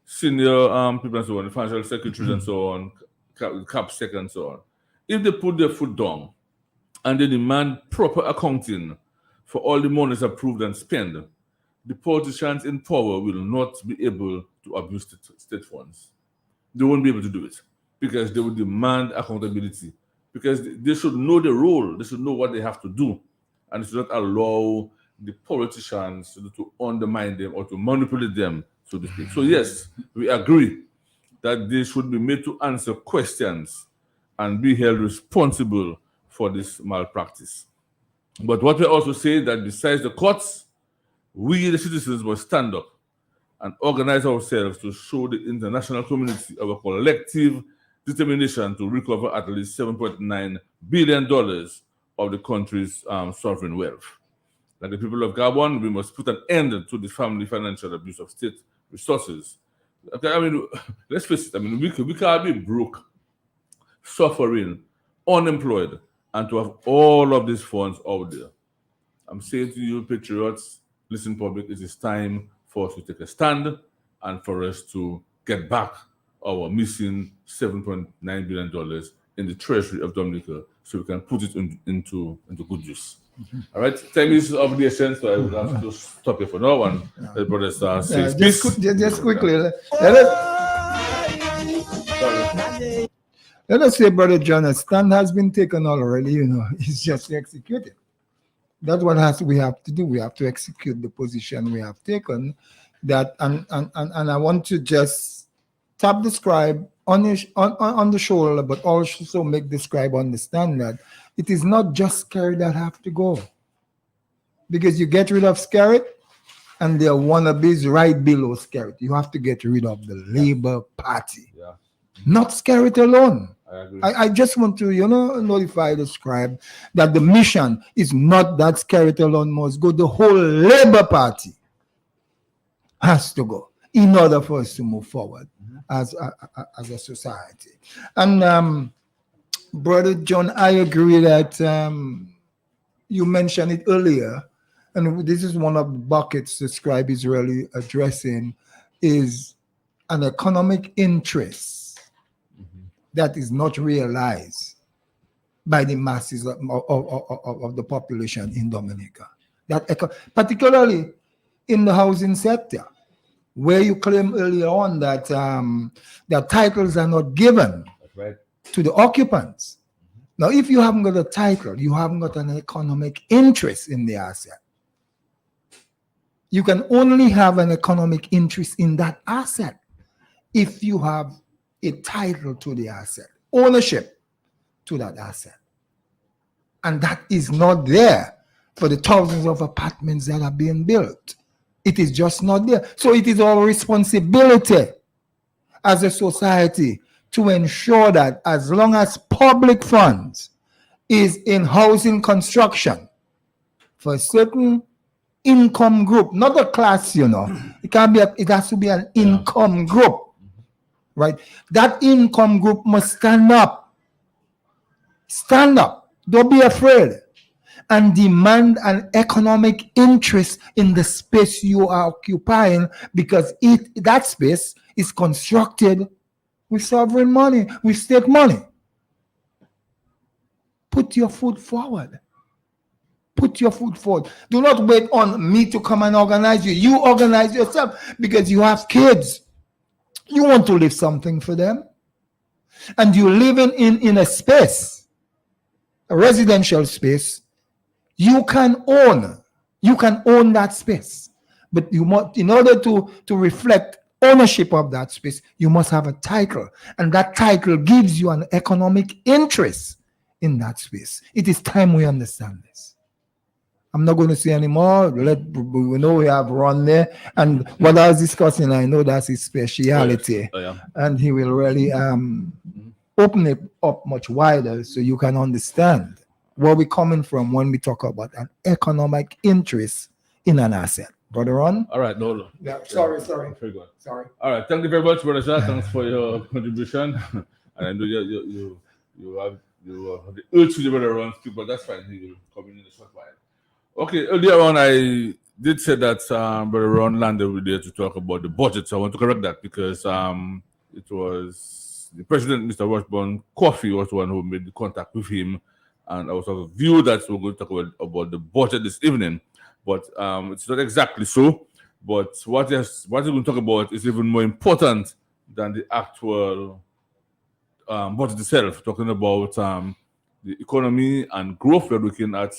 Speaker 2: senior people and so on, the financial secretaries and so on, CapSec and so on, if they put their foot down and they demand proper accounting for all the monies approved and spent, the politicians in power will not be able to abuse state funds. They won't be able to do it because they will demand accountability. Because they should know the role, they should know what they have to do, and should not allow the politicians to undermine them or to manipulate them, so to speak. So yes, we agree that they should be made to answer questions and be held responsible for this malpractice. But what we also say that besides the courts, we the citizens must stand up and organize ourselves to show the international community our collective determination to recover at least $7.9 billion of the country's sovereign wealth. Like the people of Gabon, we must put an end to the family financial abuse of state resources. Okay, I mean, let's face it, I mean, we can't be broke, suffering, unemployed, and to have all of these funds out there. I'm saying to you, patriots, listen, public, it is time for us to take a stand and for us to get back our missing $7.9 billion in the treasury of Dominica so we can put it into good use. All right, time is of the essence, so I will have to stop here for now and let brothers say his piece.
Speaker 1: Just quickly, let us say, Brother John, a stand has been taken already, you know, it's just executed. That's what we have to do. We have to execute the position we have taken. That and I want to just tap the scribe on the shoulder, but also make the scribe understand that it is not just Scary that have to go. Because you get rid of Scary, and there are wannabes right below Scary. You have to get rid of the Labour Party.
Speaker 2: Yeah.
Speaker 1: Not Scary alone.
Speaker 2: I agree.
Speaker 1: I just want to, notify the scribe that the mission is not that Scary alone must go. The whole Labour Party has to go in order for us to move forward as a society. And Brother John, I agree that you mentioned it earlier, and this is one of the buckets the scribe is really addressing, is an economic interest that is not realized by the masses of the population in Dominica. That particularly in the housing sector, where you claim earlier on that that titles are not given to the occupants. Now, if you haven't got a title, you haven't got an economic interest in the asset. You can only have an economic interest in that asset if you have a title to the asset, ownership to that asset. And that is not there for the thousands of apartments that are being built. It is just not there. So it is our responsibility as a society to ensure that as long as public funds is in housing construction for a certain income group, not a class, you know. It can't be, it has to be an income group, right? That income group must stand up. Stand up. Don't be afraid. And demand an economic interest in the space you are occupying, because that space is constructed with sovereign money, with state money. Put your foot forward. Put your foot forward. Do not wait on me to come and organize you. You organize yourself, because you have kids. You want to leave something for them. And you're living in a space, a residential space, you can own that space. But you must, in order to reflect ownership of that space, you must have a title. And that title gives you an economic interest in that space. It is time we understand this. I'm not going to say anymore. We know we have Ron there. And what I was discussing, I know that's his speciality. And he will really open it up much wider so you can understand where we're coming from when we talk about an economic interest in an asset. Brother Ron?
Speaker 2: All right, no.
Speaker 1: Yeah, sorry.
Speaker 2: Very good.
Speaker 1: Sorry.
Speaker 2: All right, thank you very much, Brother Shah. Thanks for your contribution. And I know you have the urge to the Brother Ron speak, but that's fine. He will come in a short while. Okay, earlier on, I did say that Brother Ron landed over there to talk about the budget. So I want to correct that, because it was the President, Mr. Washburn Coffee, was the one who made the contact with him. And I was of the view that we're going to talk about the budget this evening. But it's not exactly so. But what he's going to talk about is even more important than the actual budget itself, talking about the economy and growth. We're looking at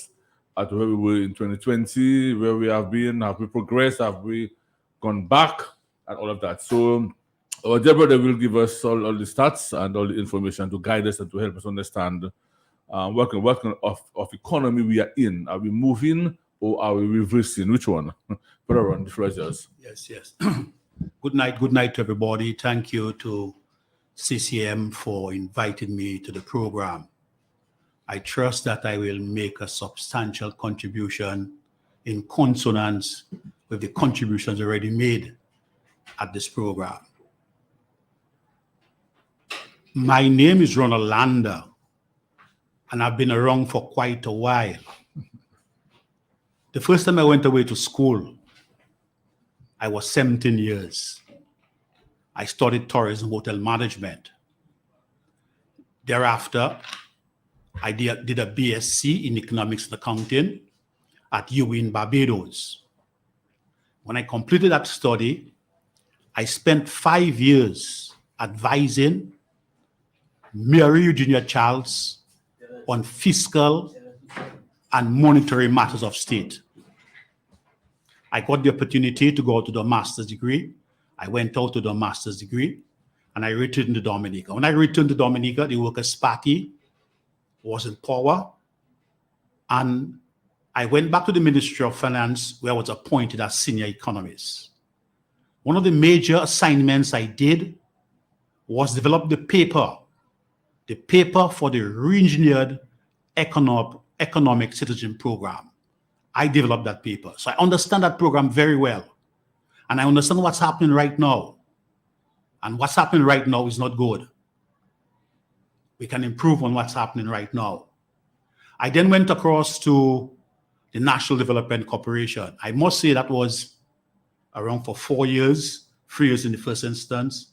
Speaker 2: where we were in 2020, where we have been, have we progressed, have we gone back, and all of that. So our dear brother will give us all the stats and all the information to guide us and to help us understand what kind of economy we are in. Are we moving or are we reversing? Which one? Brother Ron, the floor is yours.
Speaker 5: Yes. Good night to everybody. Thank you to CCM for inviting me to the program. I trust that I will make a substantial contribution in consonance with the contributions already made at this program. My name is Ronald Lander, and I've been around for quite a while. The first time I went away to school, I was 17 years. I studied tourism hotel management. Thereafter, I did a BSc in economics and accounting at UWI in Barbados. When I completed that study, I spent 5 years advising Mary Eugenia Charles on fiscal and monetary matters of state. I got the opportunity to go to the master's degree. I went out to the master's degree, and I returned to Dominica. When I returned to Dominica, the Workers' Party was in power, and I went back to the Ministry of Finance, where I was appointed as senior economist. One of the major assignments I did was develop the paper for the re-engineered economic citizen program. I developed that paper. So I understand that program very well. And I understand what's happening right now. And what's happening right now is not good. We can improve on what's happening right now. I then went across to the National Development Corporation. I must say that was around for 4 years, 3 years in the first instance.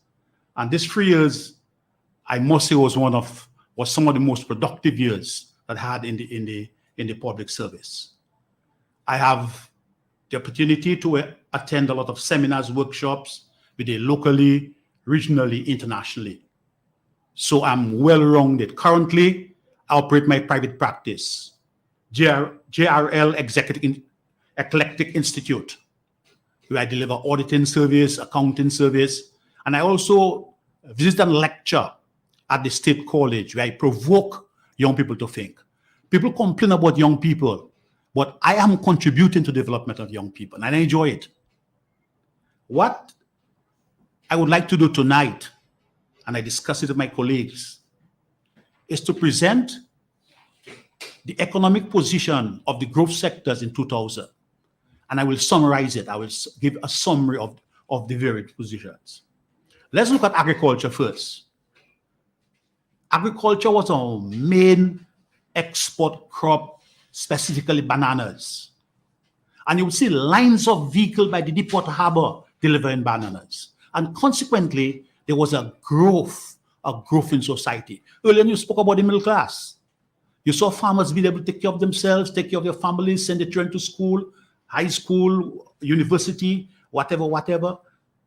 Speaker 5: And these 3 years, I must say, was some of the most productive years that I had in the public service. I have the opportunity to attend a lot of seminars, workshops, with it locally, regionally, internationally. So I'm well-rounded. Currently, I operate my private practice, JRL Eclectic Institute, where I deliver auditing service, accounting service, and I also visit and lecture at the State College, where I provoke young people to think. People complain about young people, but I am contributing to the development of young people, and I enjoy it. What I would like to do tonight, and I discuss it with my colleagues, is to present the economic position of the growth sectors in 2000. And I will summarize it. I will give a summary of the various positions. Let's look at agriculture first. Agriculture was our main export crop, specifically bananas. And you will see lines of vehicles by the Deepwater Harbor delivering bananas. And consequently, there was a growth in society. Earlier, you spoke about the middle class. You saw farmers being able to take care of themselves, take care of their families, send their children to school, high school, university, whatever.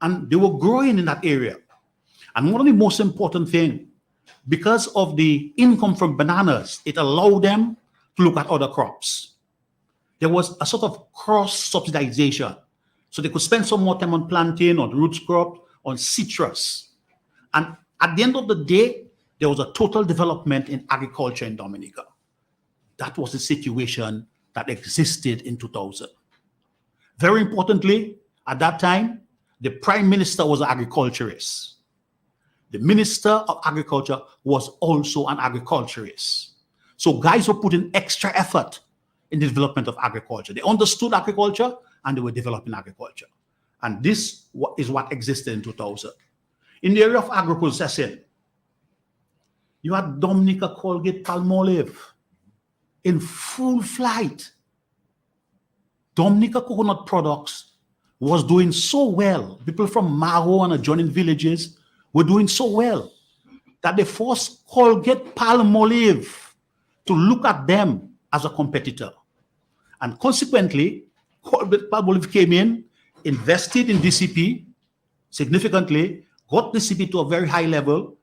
Speaker 5: And they were growing in that area. And one of the most important things, because of the income from bananas, it allowed them to look at other crops. There was a sort of cross-subsidization. So they could spend some more time on plantain, on root crop, on citrus. And at the end of the day, there was a total development in agriculture in Dominica. That was the situation that existed in 2000. Very importantly, at that time, the prime minister was an agriculturist. The minister of agriculture was also an agriculturist. So guys were putting extra effort in the development of agriculture. They understood agriculture and they were developing agriculture. And this is what existed in 2000. In the area of agro-processing, you had Dominica Colgate Palmolive in full flight. Dominica Coconut Products was doing so well. People from Maro and adjoining villages were doing so well that they forced Colgate Palmolive to look at them as a competitor. And consequently, Colgate Palmolive came in, invested in DCP significantly, got DCP to a very high level,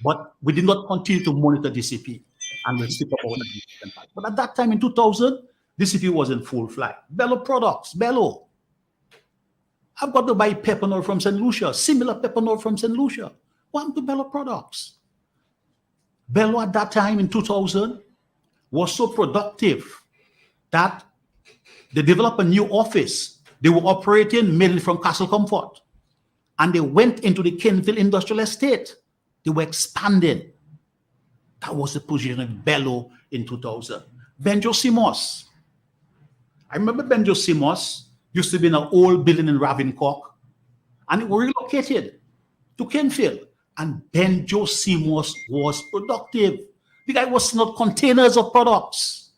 Speaker 5: but we did not continue to monitor DCP. And we'll speak about that. But at that time in 2000, DCP was in full flight. Bello products, Bello. I've got to buy pepper oil from St. Lucia, similar pepper oil from St. Lucia. What to Bello products? Bello at that time in 2000 was so productive that they developed a new office. They were operating mainly from Castle Comfort. And they went into the Kenville Industrial Estate. They were expanding. That was the position of Bello in 2000. Benjo Simos. I remember Benjo Simos used to be in an old building in Ravencock, and it was relocated to Kenville. And Benjo Simos was productive. The guy was not containers of products.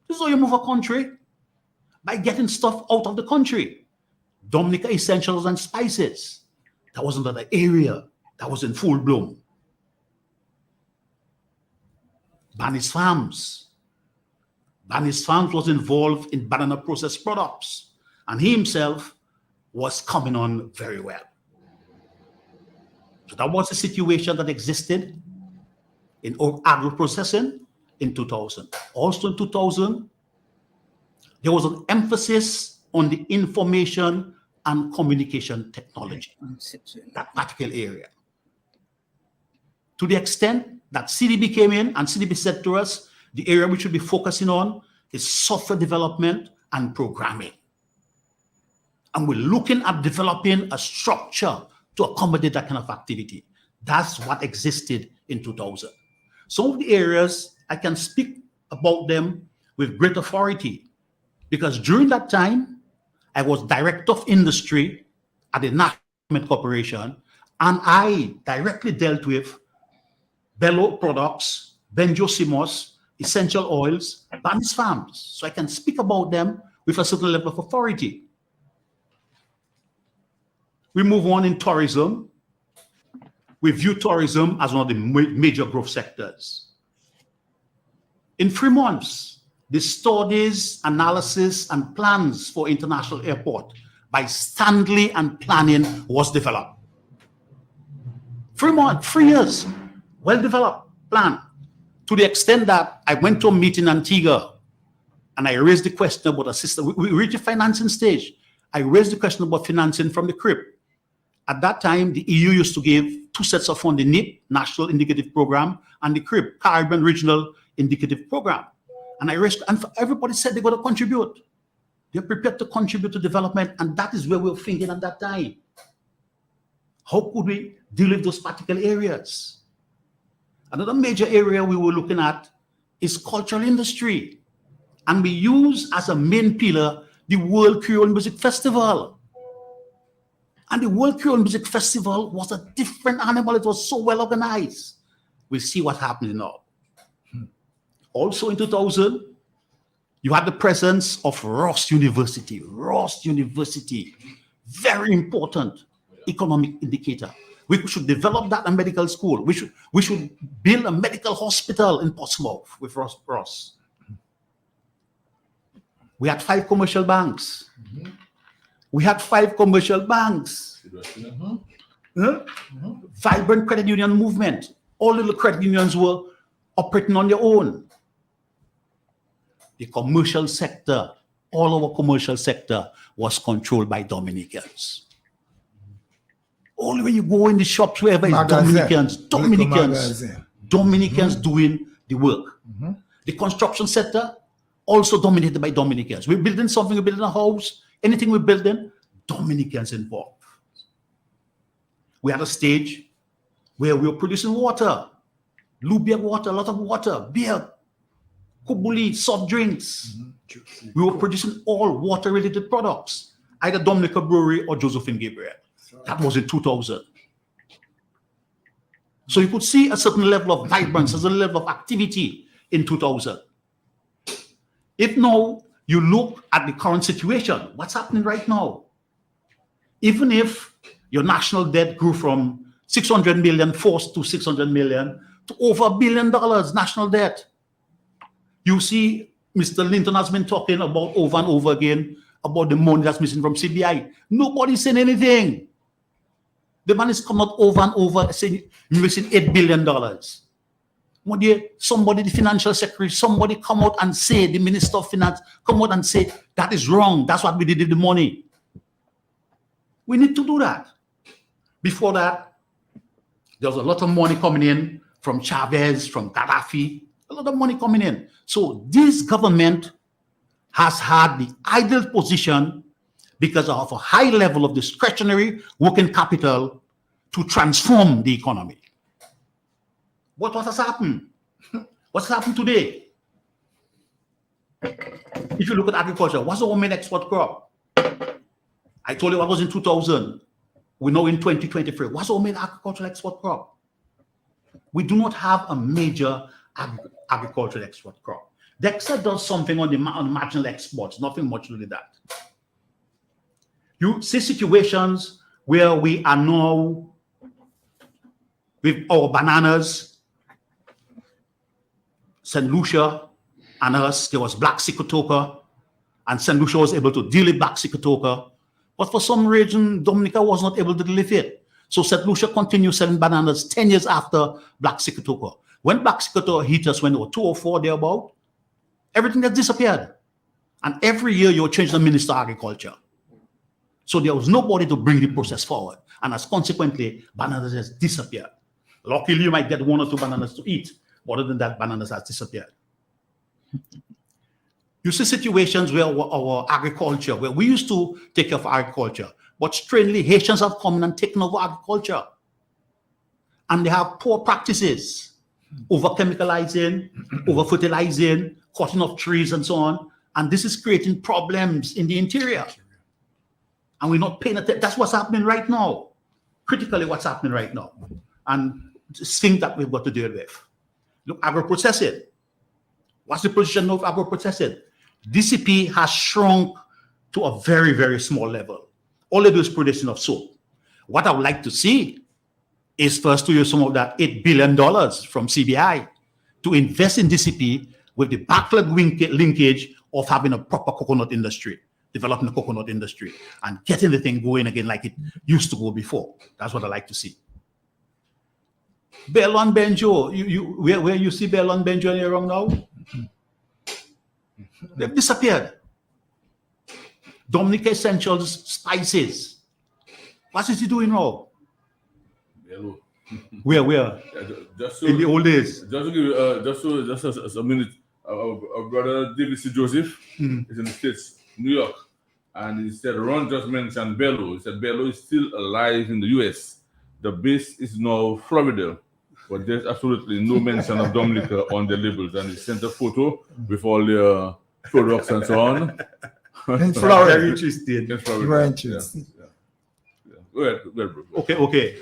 Speaker 5: This is how you move a country, by getting stuff out of the country. Dominica Essentials and Spices. That was another area that was in full bloom. Banis Farms. Banis Farms was involved in banana processed products, and he himself was coming on very well. So that was the situation that existed in agro-processing in 2000. Also in 2000, there was an emphasis on the information and communication technology, that particular area. To the extent that CDB came in, and CDB said to us, the area we should be focusing on is software development and programming. And we're looking at developing a structure to accommodate that kind of activity. That's what existed in 2000. Some of the areas, I can speak about them with great authority, because during that time, I was director of industry at the National Corporation, and I directly dealt with Bello products, Benjo Simos, essential oils, Banis Farms. So I can speak about them with a certain level of authority. We move on in tourism. We view tourism as one of the major growth sectors. In 3 months, the studies, analysis, and plans for international airport by Stanley and Planning was developed. 3 months, 3 years, well-developed plan, to the extent that I went to a meeting in Antigua and I raised the question about a system. We reached the financing stage. I raised the question about financing from the CRIP. At that time, the EU used to give 2 sets of funding, NIP, National Indicative Program, and the CRIP, Caribbean Regional Indicative Program. And I raised, and everybody said they're going to contribute. They're prepared to contribute to development, and that is where we were thinking at that time. How could we deal with those particular areas? Another major area we were looking at is cultural industry. And we use as a main pillar the World Creole Music Festival. And the World Creole Music Festival was a different animal. It was so well organized. We'll see what happens now. Also in 2000, you had the presence of Ross University. Ross University, very important economic indicator. We should develop that in medical school. We should build a medical hospital in Portsmouth with Ross. We had 5 commercial banks. We had 5 commercial banks. Vibrant credit union movement. All little credit unions were operating on their own. The commercial sector, all our commercial sector was controlled by Dominicans. Only when you go in the shops, wherever it's Dominicans doing the work. The construction sector, also dominated by Dominicans. We're building something, we're building a house, anything we're building, Dominicans involved. We had a stage where we were producing water, Lubeer water, a lot of water, beer, kubuli, soft drinks. We were producing all water-related products, either Dominica Brewery or Josephine Gabriel. That was in 2000. So you could see a certain level of vibrance, a certain level of activity in 2000. If now you look at the current situation, what's happening right now? Even if your national debt grew from 600 million forced to 600 million to over $1 billion national debt, you see Mr. Linton has been talking about over and over again about the money that's missing from CBI. Nobody's saying anything. The man is coming out over and over saying you're missing $8 billion. Somebody, the financial secretary, somebody come out and say, the minister of finance, come out and say, that is wrong. That's what we did with the money. We need to do that. Before that, there was a lot of money coming in from Chavez, from Gaddafi, a lot of money coming in. So this government has had the ideal position because of a high level of discretionary working capital to transform the economy. What has happened? What's happened today? If you look at agriculture, what's our main export crop? I told you what was in 2000. We know in 2023. What's our main agricultural export crop? We do not have a major agricultural export crop. DEXA does something on the marginal exports, nothing much to do with that. You see situations where we are now with our bananas, St. Lucia and us, there was black Sikatoka, and St. Lucia was able to deal with black Sikatoka, but for some reason, Dominica was not able to deal with it. So St. Lucia continued selling bananas 10 years after black Sikatoka. When black Sikatoka hit us when they were 204 thereabout, everything has disappeared. And every year you change the Minister of Agriculture. So there was nobody to bring the process forward. And as consequently, bananas has disappeared. Luckily, you might get 1 or 2 bananas to eat. But other than that, bananas has disappeared. You see situations where our agriculture, where we used to take care of agriculture, but strangely, Haitians have come in and taken over agriculture. And they have poor practices, over chemicalizing, over fertilizing, cutting off trees and so on. And this is creating problems in the interior. And we're not paying attention. That's what's happening right now. Critically, what's happening right now. And this thing that we've got to deal with. Look, agro-processing. What's the position of agro-processing? DCP has shrunk to a very, very small level. All they do is production of soap. What I would like to see is first to use some of that $8 billion from CBI to invest in DCP with the backward linkage of having a proper coconut industry, developing the coconut industry, and getting the thing going again like it used to go before. That's what I like to see. Bello and Benjo, where you see Bello and Benjo in your now? They've disappeared. Dominica Essentials Spices. What is he doing now?
Speaker 2: Bello.
Speaker 5: Where?
Speaker 2: Just
Speaker 5: in the old days.
Speaker 2: Just to give you, just a minute. Our brother David C. Joseph is in the States, New York, and he said Ron just mentioned Bello. He said Bello is still alive in the U.S. The base is now Florida. but there's absolutely no mention of Dominica on the labels, and they sent a photo with all the products and so on.
Speaker 1: In Florida.
Speaker 5: Very interesting.
Speaker 2: In Florida.
Speaker 1: Very interesting.
Speaker 2: Go ahead, bro.
Speaker 5: Okay.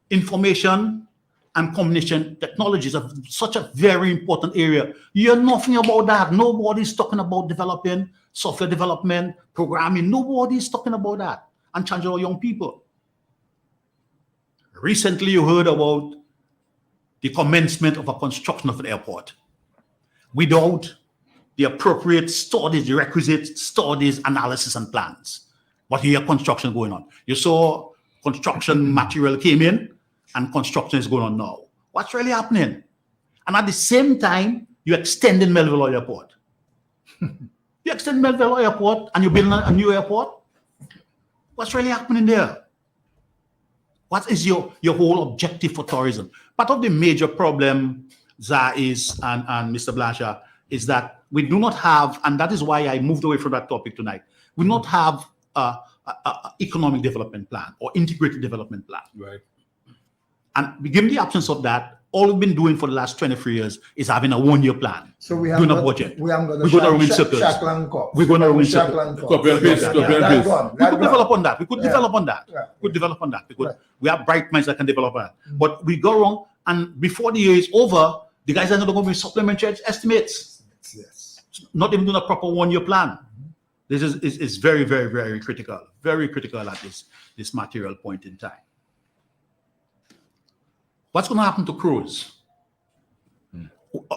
Speaker 5: Information and communication technologies are such a very important area. You hear nothing about that. Nobody's talking about developing software development, programming. Nobody's talking about that. And challenge our young people. Recently, you heard about the commencement of a construction of an airport without the appropriate studies, the requisite studies, analysis, and plans. But here, construction going on. You saw construction material came in, and construction is going on now. What's really happening? And at the same time, you're extending Melville Airport. You extend Melville Airport, and you're building a new airport. What's really happening there? What is your whole objective for tourism? Part of the major problem, Zah is, and Mr. Blanchard, is that we do not have, and that is why I moved away from that topic tonight, we do not have a economic development plan or integrated development plan.
Speaker 2: Right.
Speaker 5: And given the absence of that, all we've been doing for the last 23 years is having a one-year plan.
Speaker 1: So we have
Speaker 5: doing
Speaker 1: got,
Speaker 5: a budget.
Speaker 1: We have got
Speaker 5: We're going to ruin circles. We're going to ruin circles.
Speaker 2: Copy and paste.
Speaker 5: We could develop on that. We could develop on that.
Speaker 1: Yeah.
Speaker 5: We could develop on that because we have bright minds that can develop on that. But we go wrong, and before the year is over, the guys are not going to be supplementary estimates.
Speaker 1: Yes.
Speaker 5: Not even doing a proper one-year plan. This is very, very, very critical. Very critical at this material point in time. What's going to happen to cruise?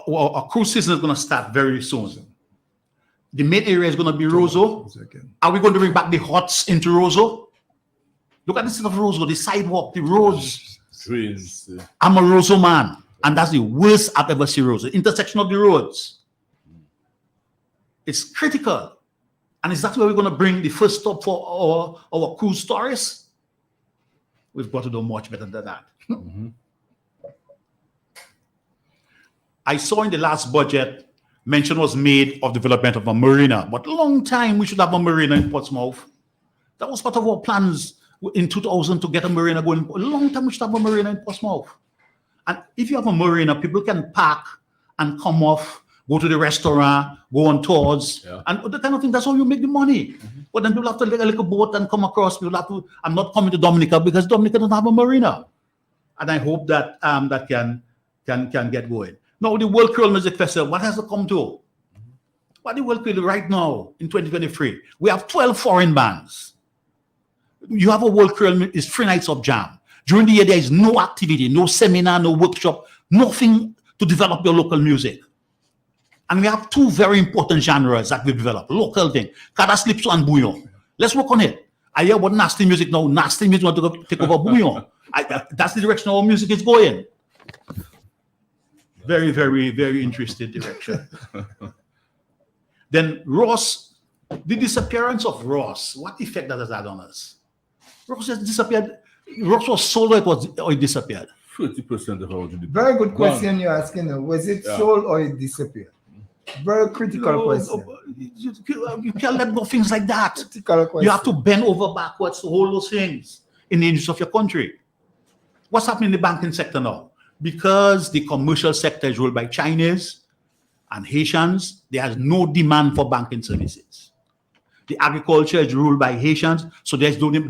Speaker 5: Well, our cruise season is going to start very soon. The main area is going to be Roseau. Are we going to bring back the huts into Roseau? Look at the state of Roseau, the sidewalk, the roads.
Speaker 2: Trains.
Speaker 5: I'm a Roseau man, and that's the worst I've ever seen Roseau. Intersection of the roads. It's critical. And is that where we're going to bring the first stop for our cruise tourists? We've got to do much better than that. I saw in the last budget, mention was made of development of a marina, but a long time we should have a marina in Portsmouth. That was part of our plans in 2000 to get a marina going. A long time we should have a marina in Portsmouth. And if you have a marina, people can park and come off, go to the restaurant, go on tours, and the kind of thing. That's how you make the money. But then people have to take a little boat and come across. People have to. I'm not coming to Dominica because Dominica doesn't have a marina, and I hope that that can get going. Now the World Creole Music Festival, what has it come to? What the World Creole right now in 2023? We have 12 foreign bands. You have a World Creole, it's 3 nights of jam. During the year, there is no activity, no seminar, no workshop, nothing to develop your local music. And we have 2 very important genres that we develop. Local thing, Kadaslypso and Bouillon. Let's work on it. I hear about nasty music now. Nasty music want to take over Bouillon. That's the direction our music is going. Very, very, very interesting direction. Then Ross, the disappearance of Ross, what effect that has had on us? Ross has disappeared. Ross was sold or it disappeared?
Speaker 2: 30% of our GDP.
Speaker 1: Very good question you're asking. Was it sold or it disappeared? Very critical question.
Speaker 5: You can't let go things like that.
Speaker 1: Critical question.
Speaker 5: You have to bend over backwards to hold those things in the interest of your country. What's happening in the banking sector now? Because the commercial sector is ruled by Chinese and Haitians, there is no demand for banking services. The agriculture is ruled by Haitians, so there's no demand.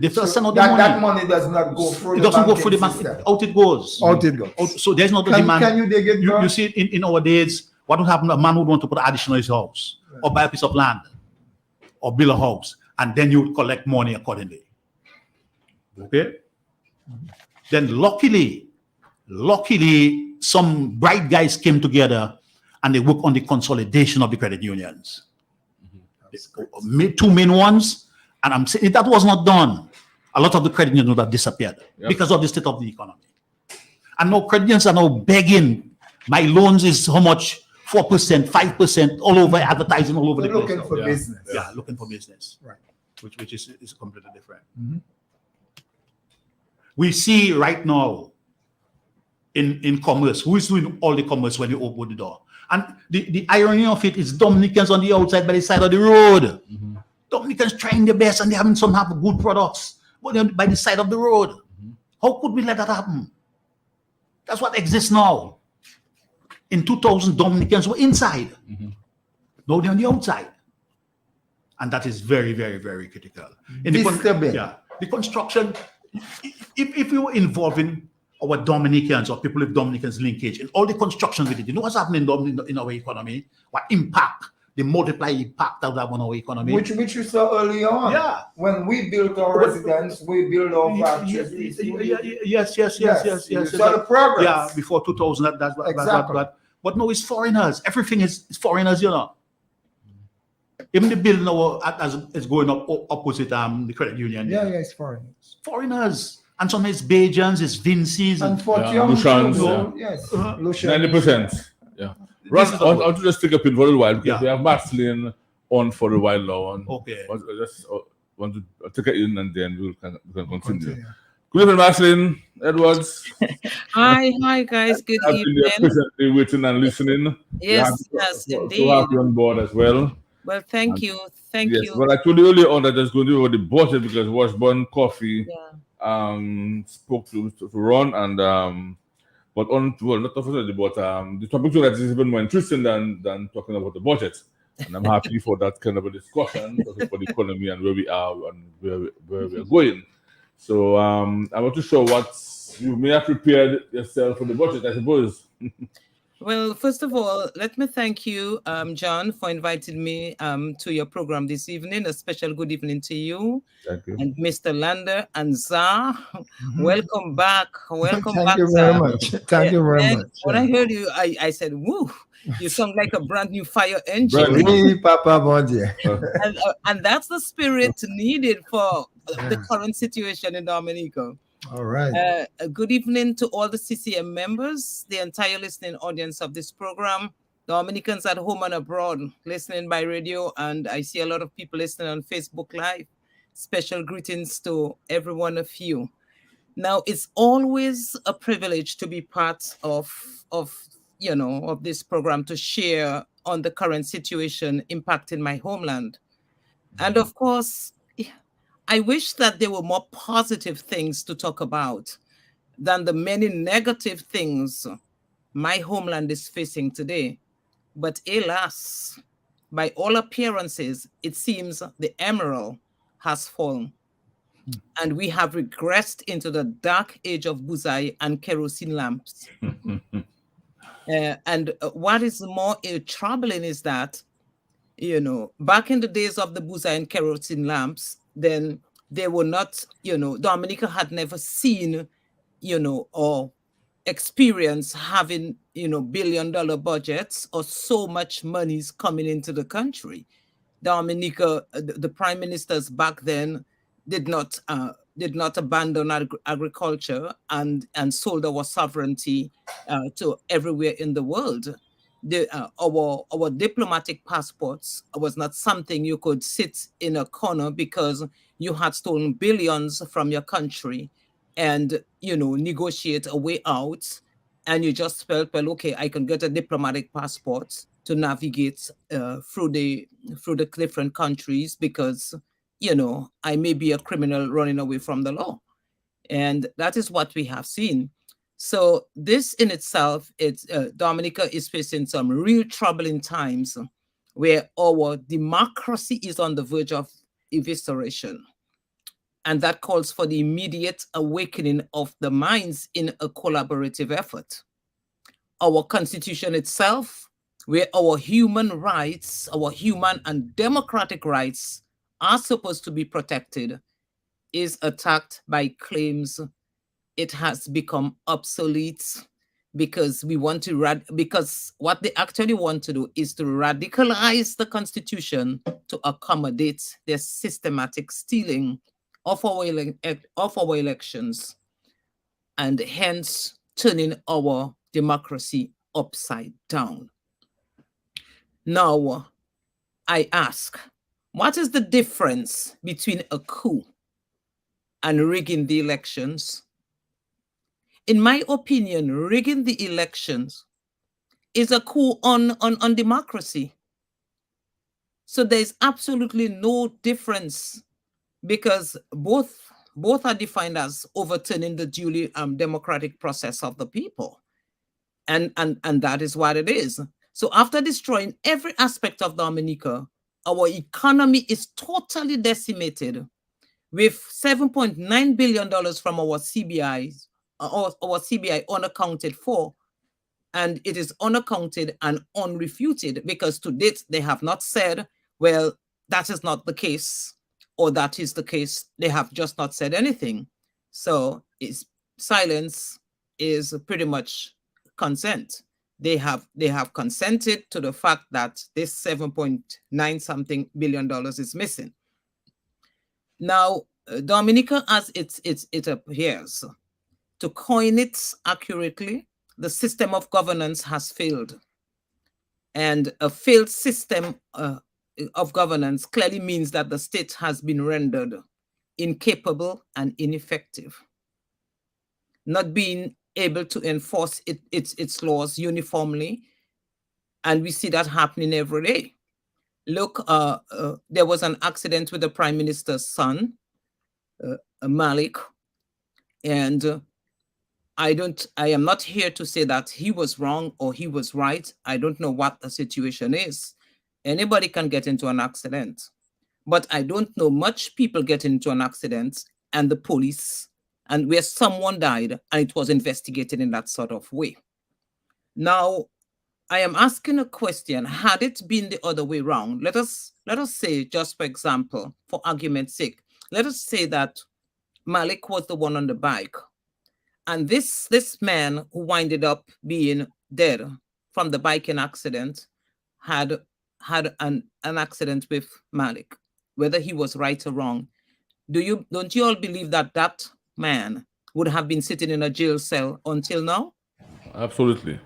Speaker 1: That money does not go through
Speaker 5: it
Speaker 1: the
Speaker 5: doesn't go through the
Speaker 1: banking
Speaker 5: bank.
Speaker 1: system.
Speaker 5: Out it goes.
Speaker 1: Out it goes.
Speaker 5: So there's not the demand.
Speaker 1: Can you dig it?
Speaker 5: You see, in our days, what would happen? A man would want to put an addition on his house, or buy a piece of land, or build a house, and then you would collect money accordingly. Okay? Then luckily, some bright guys came together and they worked on the consolidation of the credit unions. 2 main ones, and I'm saying if that was not done, a lot of the credit unions would have disappeared because of the state of the economy. And now credit unions are now begging. My loans is how much? 4%, 5%, all over advertising, all over the place.
Speaker 1: Looking for business.
Speaker 5: Yeah, looking for business.
Speaker 1: Right.
Speaker 5: Which is completely different. We see right now in commerce, who is doing all the commerce when you open the door? And the irony of it is Dominicans on the outside by the side of the road. Dominicans trying their best and they having some have good products, but they're by the side of the road. How could we let that happen? That's what exists now. In 2000, Dominicans were inside. Now they're on the outside. And that is very, very, very critical.
Speaker 1: Disturbing.
Speaker 5: The construction, if we were involving our Dominicans or people with Dominicans linkage in all the construction with it, you know what's happening in our economy? What impact, the multiply impact of that on our economy?
Speaker 1: Which you saw early on.
Speaker 5: Yeah.
Speaker 1: When we built our residence, we built our factories.
Speaker 5: Yes.
Speaker 1: You saw the progress.
Speaker 5: Yeah, before 2000,
Speaker 1: Exactly.
Speaker 5: but no, it's foreigners. Everything is foreigners, you know. Even the building now is going up opposite the credit union.
Speaker 1: Yeah, it's foreigners.
Speaker 5: Foreigners. And some is Bajans, it's Vincy's.
Speaker 1: And for
Speaker 2: Lushans,
Speaker 1: yes.
Speaker 2: 90%. Yeah. Ron, I'll just take a pin for a while because we have Marceline on for a while now.
Speaker 5: Okay.
Speaker 2: I just want to take it in and then we can continue. Good evening, Marceline Edwards.
Speaker 11: Hi, guys. Good evening.
Speaker 2: Patiently waiting and listening.
Speaker 11: Yes, indeed.
Speaker 2: So happy on board as well.
Speaker 11: Well, thank you. Thank you.
Speaker 2: Well, I told you earlier on that I was going to do the budget because Washburn Coffee spoke to Ron and but not unfortunately, but the topic that is even more interesting than talking about the budget. And I'm happy for that kind of a discussion for the economy and where we are and where we are going. So I want to show what you may have prepared yourself for the budget, I suppose.
Speaker 11: Well, first of all, let me thank you, John, for inviting me to your program this evening. A special good evening to you.
Speaker 2: Thank you.
Speaker 11: And Mr. Lander and Zah. Welcome back. Welcome
Speaker 1: Thank
Speaker 11: back.
Speaker 1: You very much. Thank you very much.
Speaker 11: When I heard you, I said, woo, you sound like a brand new fire engine. And that's the spirit needed for the current situation in Dominica.
Speaker 1: All right.
Speaker 11: Good evening to all the CCM members, the entire listening audience of this program, Dominicans at home and abroad, listening by radio, and I see a lot of people listening on Facebook Live. Special greetings to every one of you. Now, it's always a privilege to be part of this program, to share on the current situation impacting my homeland. And of course, I wish that there were more positive things to talk about than the many negative things my homeland is facing today. But alas, by all appearances, it seems the emerald has fallen. And we have regressed into the dark age of buzai and kerosene lamps. And what is more troubling is that, back in the days of the buzai and kerosene lamps, then they were not, Dominica had never seen, or experienced having, billion-dollar budgets or so much money is coming into the country. Dominica, the prime ministers back then did not abandon agriculture and sold our sovereignty to everywhere in the world. Our diplomatic passports was not something you could sit in a corner because you had stolen billions from your country and negotiate a way out, and you just felt, well, okay, I can get a diplomatic passport to navigate through the different countries because I may be a criminal running away from the law. And that is what we have seen. So this in itself, Dominica is facing some real troubling times where our democracy is on the verge of evisceration. And that calls for the immediate awakening of the minds in a collaborative effort. Our constitution itself, where our human rights, our human and democratic rights are supposed to be protected, is attacked by claims it has become obsolete because because what they actually want to do is to radicalize the constitution to accommodate their systematic stealing of our elections, and hence turning our democracy upside down. Now, I ask, what is the difference between a coup and rigging the elections? In my opinion, rigging the elections is a coup on democracy. So there's absolutely no difference because both both are defined as overturning the duly democratic process of the people. And that is what it is. So after destroying every aspect of Dominica, our economy is totally decimated, with $7.9 billion from our CBIs, our CBI unaccounted for, and it is unaccounted and unrefuted, because to date they have not said, well, that is not the case, or that is the case. They have just not said anything. So silence is pretty much consent. They have consented to the fact that this $7.9 something billion is missing. Now, Dominica, as it appears, to coin it accurately, the system of governance has failed. And a failed system of governance clearly means that the state has been rendered incapable and ineffective, not being able to enforce its laws uniformly. And we see that happening every day. Look, there was an accident with the Prime Minister's son, Malik, and I am not here to say that he was wrong or he was right. I don't know what the situation is. Anybody can get into an accident, but I don't know much people get into an accident and the police, and where someone died and it was investigated in that sort of way. Now, I am asking a question. Had it been the other way around, let us say, just for example, for argument's sake, let us say that Malik was the one on the bike, and this man who winded up being dead from the biking accident had an accident with Malik, whether he was right or wrong. Don't you all believe that man would have been sitting in a jail cell until now?
Speaker 2: Absolutely.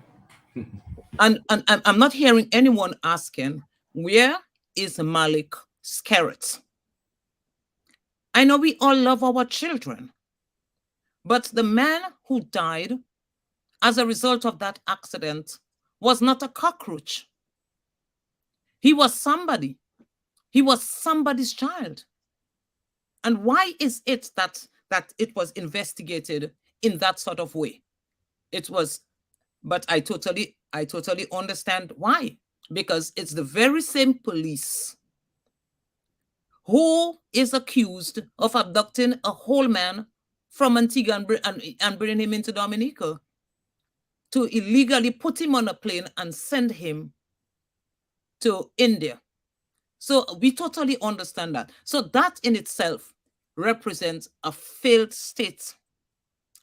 Speaker 11: And I'm not hearing anyone asking, where is Malik's carrot? I know we all love our children, but the man who died as a result of that accident was not a cockroach. He was somebody. He was somebody's child. And why is it that it was investigated in that sort of way? It was, but I totally understand why. Because it's the very same police who is accused of abducting a whole man from Antigua and bringing him into Dominica to illegally put him on a plane and send him to India. So we totally understand that. So that in itself represents a failed state.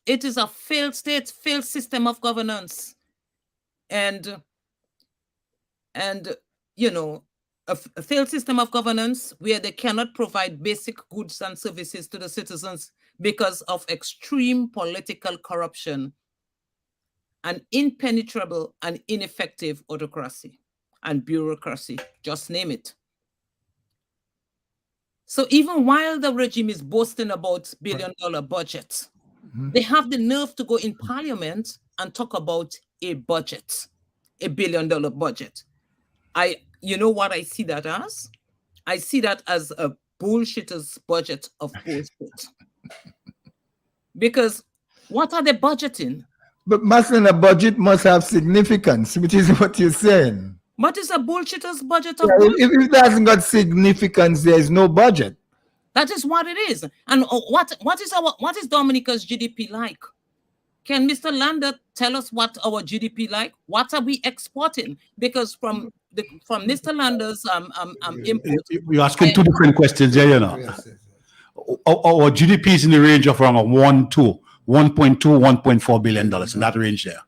Speaker 11: It is a failed state, failed system of governance. And you know, a failed system of governance where they cannot provide basic goods and services to the citizens because of extreme political corruption and impenetrable and ineffective autocracy and bureaucracy, just name it. So even while the regime is boasting about billion-dollar budgets, they have the nerve to go in parliament and talk about a budget, a billion-dollar budget. You know what I see that as? I see that as a bullshitter's budget of bullshit. Because what are they budgeting?
Speaker 1: But mustn't a budget must have significance, which is what you're saying.
Speaker 11: What is a bullshitter's budget of
Speaker 1: bullshit? If it hasn't got significance, there is no budget.
Speaker 11: That is what it is. And what is Dominica's GDP like? Can Mr. Lander tell us what our GDP like? What are we exporting? Because from Mr. Lander's input,
Speaker 5: you're asking two different questions there, you know. Yes. Our GDP is in the range of around $1.2, $1.4 billion in that range there.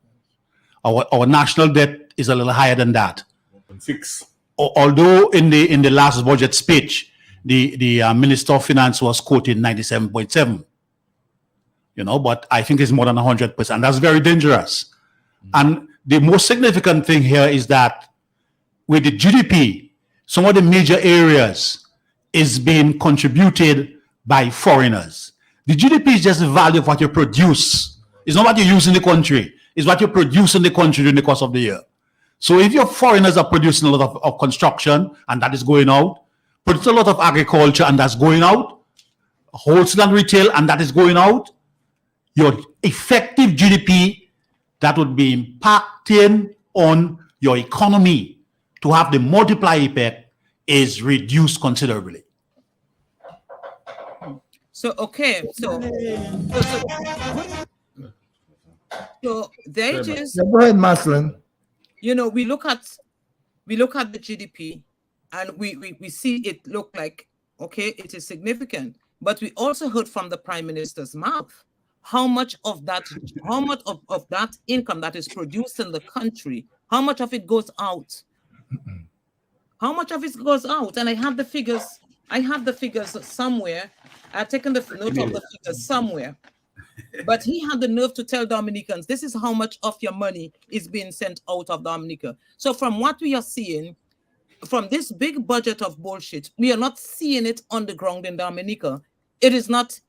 Speaker 5: Our national debt is a little higher than that.
Speaker 2: 1.6.
Speaker 5: Although in the last budget speech, the Minister of Finance was quoting 97.7. You know, but I think it's more than 100%. That's very dangerous. And the most significant thing here is that with the GDP, some of the major areas is being contributed by foreigners. The GDP is just the value of what you produce. It's not what you use in the country. It's what you produce in the country during the course of the year. So if your foreigners are producing a lot of construction and that is going out, produce a lot of agriculture and that's going out, wholesale and retail, and that is going out, your effective GDP that would be impacting on your economy to have the multiplier effect is reduced considerably.
Speaker 11: So okay, so there it is.
Speaker 1: Yeah, go ahead, Maslin.
Speaker 11: You know, we look at the GDP and we see it look like, okay, it is significant. But we also heard from the Prime Minister's mouth how much of that income that is produced in the country, how much of it goes out. How much of it goes out? And I have the figures somewhere. I've taken the note of the figures somewhere. But he had the nerve to tell Dominicans, this is how much of your money is being sent out of Dominica. So from what we are seeing, from this big budget of bullshit, we are not seeing it on the ground in Dominica. It is not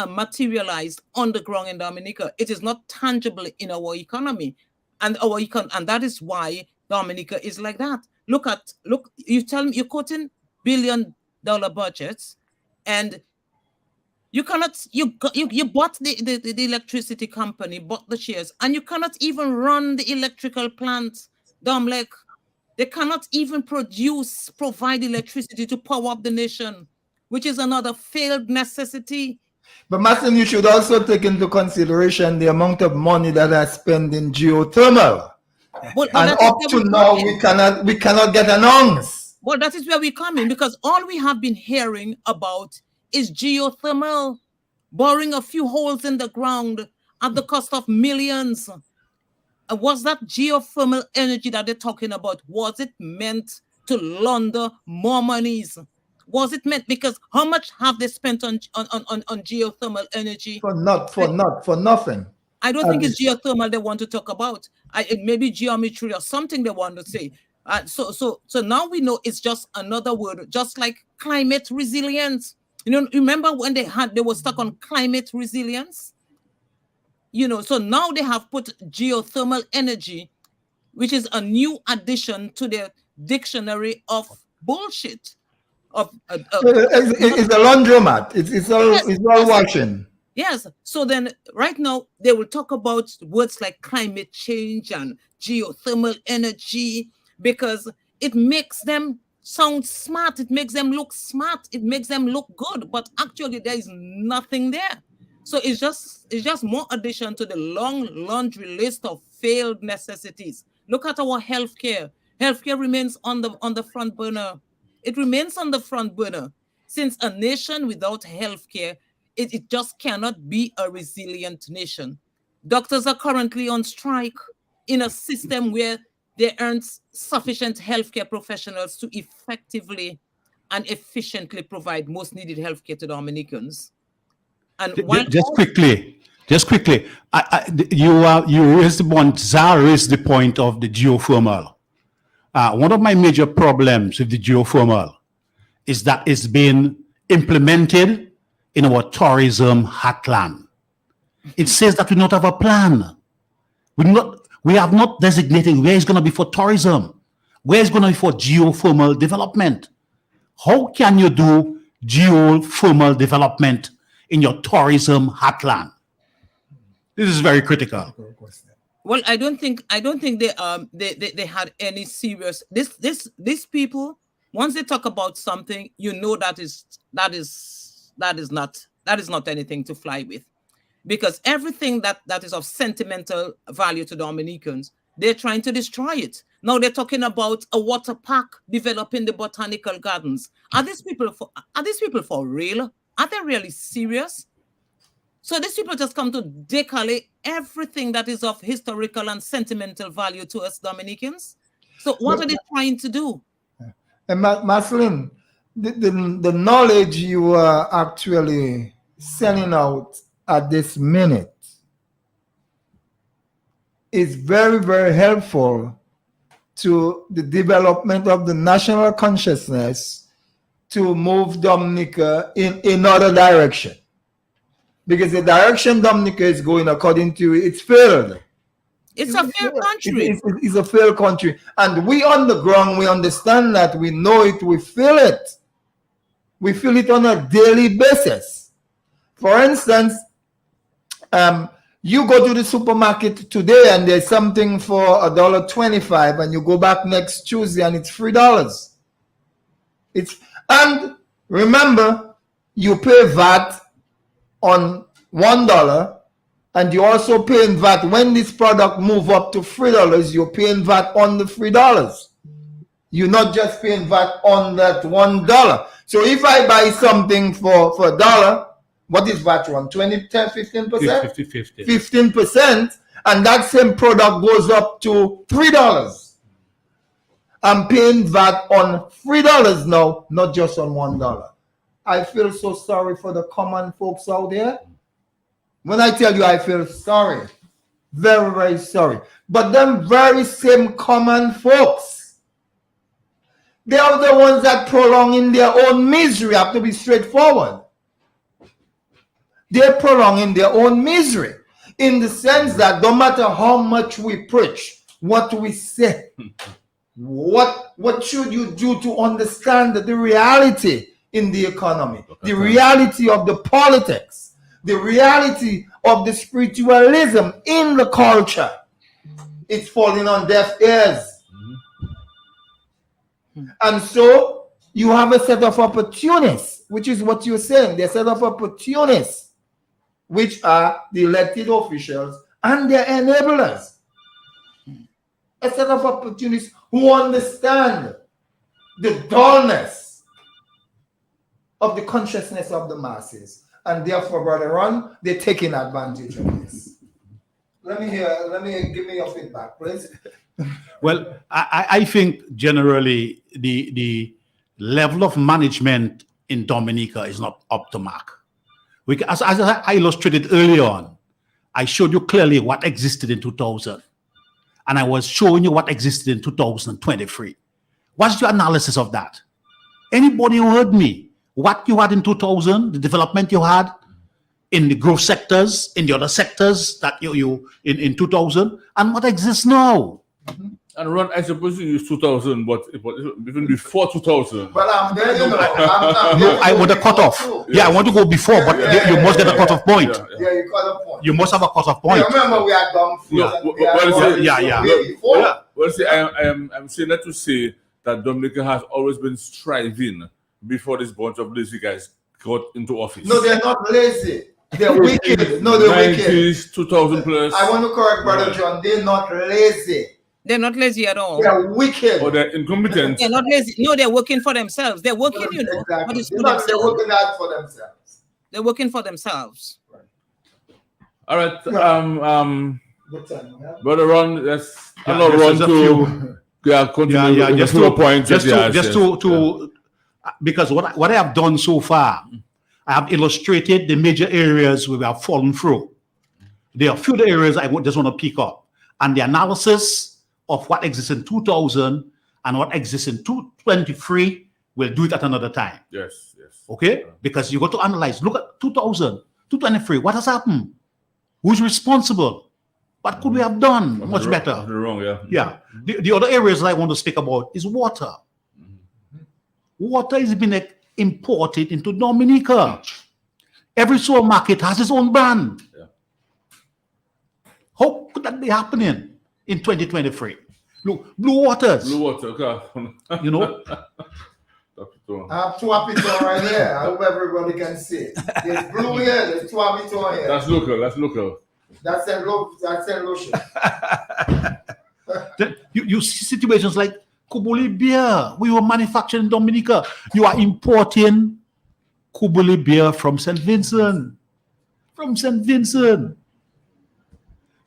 Speaker 11: materialized on the ground in Dominica. It is not tangible in our economy. And that is why Dominica is like that. Look, you tell me you're quoting billion-dollar budgets, and you cannot, you bought the electricity company, bought the shares, and you cannot even run the electrical plant. Domlek, they cannot even provide electricity to power up the nation, which is another failed necessity.
Speaker 1: But Maslin, you should also take into consideration the amount of money that I spend in geothermal.
Speaker 11: But
Speaker 1: and up to now, we cannot get an ounce.
Speaker 11: Well, that is where we come in, because all we have been hearing about is geothermal, boring a few holes in the ground at the cost of millions. Was that geothermal energy that they're talking about? Was it meant to launder more monies? Was it meant, because how much have they spent on geothermal energy?
Speaker 1: For nothing.
Speaker 11: I don't think it's geothermal they want to talk about. It may be geometry or something they want to say. So now we know it's just another word, just like climate resilience. You know, remember when they were stuck on climate resilience? You know, so now they have put geothermal energy, which is a new addition to their dictionary of bullshit.
Speaker 1: It's a laundromat. It's all washing.
Speaker 11: Yes. So then right now they will talk about words like climate change and geothermal energy, because it makes them sound smart. It makes them look smart. It makes them look good. But actually there is nothing there. So it's just more addition to the long laundry list of failed necessities. Look at our healthcare. Healthcare remains on the front burner. It remains on the front burner. Since a nation without healthcare, it just cannot be a resilient nation. Doctors are currently on strike in a system where there aren't sufficient healthcare professionals to effectively and efficiently provide most needed healthcare to Dominicans. And
Speaker 5: just quickly, you raised the point. Zar raised the point of the geothermal. One of my major problems with the geothermal is that it's been implemented in our tourism heartland. It says that we don't have a plan. We have not designated where it's going to be for tourism, where it's going to be for geothermal development. How can you do geothermal development in your tourism heartland? This is very critical.
Speaker 11: Well, I don't think they had any serious these people. Once they talk about something, you know that is not anything to fly with, because everything that is of sentimental value to Dominicans, they're trying to destroy it. Now they're talking about a water park developing the botanical gardens. Are these people for real? Are they really serious? So these people just come to decalate everything that is of historical and sentimental value to us Dominicans. So what are they trying to do?
Speaker 1: And Maslin, the knowledge you are actually sending out at this minute is very, very helpful to the development of the national consciousness to move Dominica in another direction. Because the direction Dominica is going, according to it's failed.
Speaker 11: It's a failed country.
Speaker 1: It's a failed country. And we on the ground, we understand that, we know it, we feel it. We feel it on a daily basis. For instance, you go to the supermarket today and there's something for $1.25, and you go back next Tuesday and it's $3. And remember, you pay VAT on $1, and you also paying VAT when this product move up to $3. You're paying VAT on the $3. You're not just paying VAT on that $1. So if I buy something for $1, what is VAT on? 20, 10, 15%? 15%, and that same product goes up to $3. I'm paying VAT on $3 now, not just on $1. I feel so sorry for the common folks out there. When I tell you I feel sorry, very, very sorry. But them very same common folks, they are the ones that prolong in their own misery. I have to be straightforward. They're prolonging their own misery in the sense that no matter how much we preach, what we say, what should you do to understand the reality in the economy, the reality of the politics, the reality of the spiritualism in the culture? It's falling on deaf ears. And so you have a set of opportunists, which is what you're saying. They're a set of opportunists, which are the elected officials and their enablers. A set of opportunists who understand the dullness of the consciousness of the masses. And therefore, Brother Ron, they're taking advantage of this. Give me your feedback, please.
Speaker 5: Well, I think generally the level of management in Dominica is not up to mark. As I illustrated earlier on, I showed you clearly what existed in 2000. And I was showing you what existed in 2023. What's your analysis of that? Anybody who heard me? What you had in 2000, the development you had in the growth sectors, in the other sectors that you in 2000, and what exists now?
Speaker 2: And Ron, I suppose you use 2000, but even before 2000.
Speaker 1: Well, I'm there, you know.
Speaker 5: I want a cutoff. Yeah, I want to go before, but you must get a cutoff point.
Speaker 1: Yeah, you cut off point.
Speaker 5: You must have a cutoff point.
Speaker 1: Yeah, remember we had gone
Speaker 2: Well, see, I'm saying that to say that Dominica has always been striving before this bunch of lazy guys got into office.
Speaker 1: No, they're not lazy. They're wicked. No, they're
Speaker 2: 90s,
Speaker 1: wicked.
Speaker 2: 2000 plus.
Speaker 1: I want to correct Brother John. They're not lazy.
Speaker 11: They're not lazy at all.
Speaker 1: They're wicked.
Speaker 2: Or they're incompetent.
Speaker 11: They're not lazy. No, they're working for themselves. They're working, you know.
Speaker 1: Exactly.
Speaker 11: They're
Speaker 1: working hard for themselves.
Speaker 11: They're working for themselves.
Speaker 2: All right.
Speaker 1: Good time, yeah?
Speaker 2: Brother Ron, that's another Ron to continue
Speaker 5: just
Speaker 2: to a point.
Speaker 5: Because what I have done so far, I have illustrated the major areas where we have fallen through. There are a few areas I just want to pick up. And the analysis of what exists in 2000 and what exists in 2023, we'll do it at another time.
Speaker 2: Yes.
Speaker 5: Okay? Because you got to analyze. Look at 2000, 2023. What has happened? Who's responsible? What could we have done much better?
Speaker 2: Wrong, yeah.
Speaker 5: Yeah. The other areas that I want to speak about is water. Water is being imported into Dominica. Every supermarket has its own brand.
Speaker 2: Yeah.
Speaker 5: How could that be happening in 2023? Look, Blue Waters.
Speaker 2: Blue Water, okay.
Speaker 5: You know?
Speaker 1: I have two happy right here. I hope everybody can see it. There's blue here, there's two happy here.
Speaker 2: That's local.
Speaker 1: That's St. Lucia.
Speaker 5: You see situations like Kubuli beer. We were manufacturing in Dominica. You are importing Kubuli beer from St. Vincent.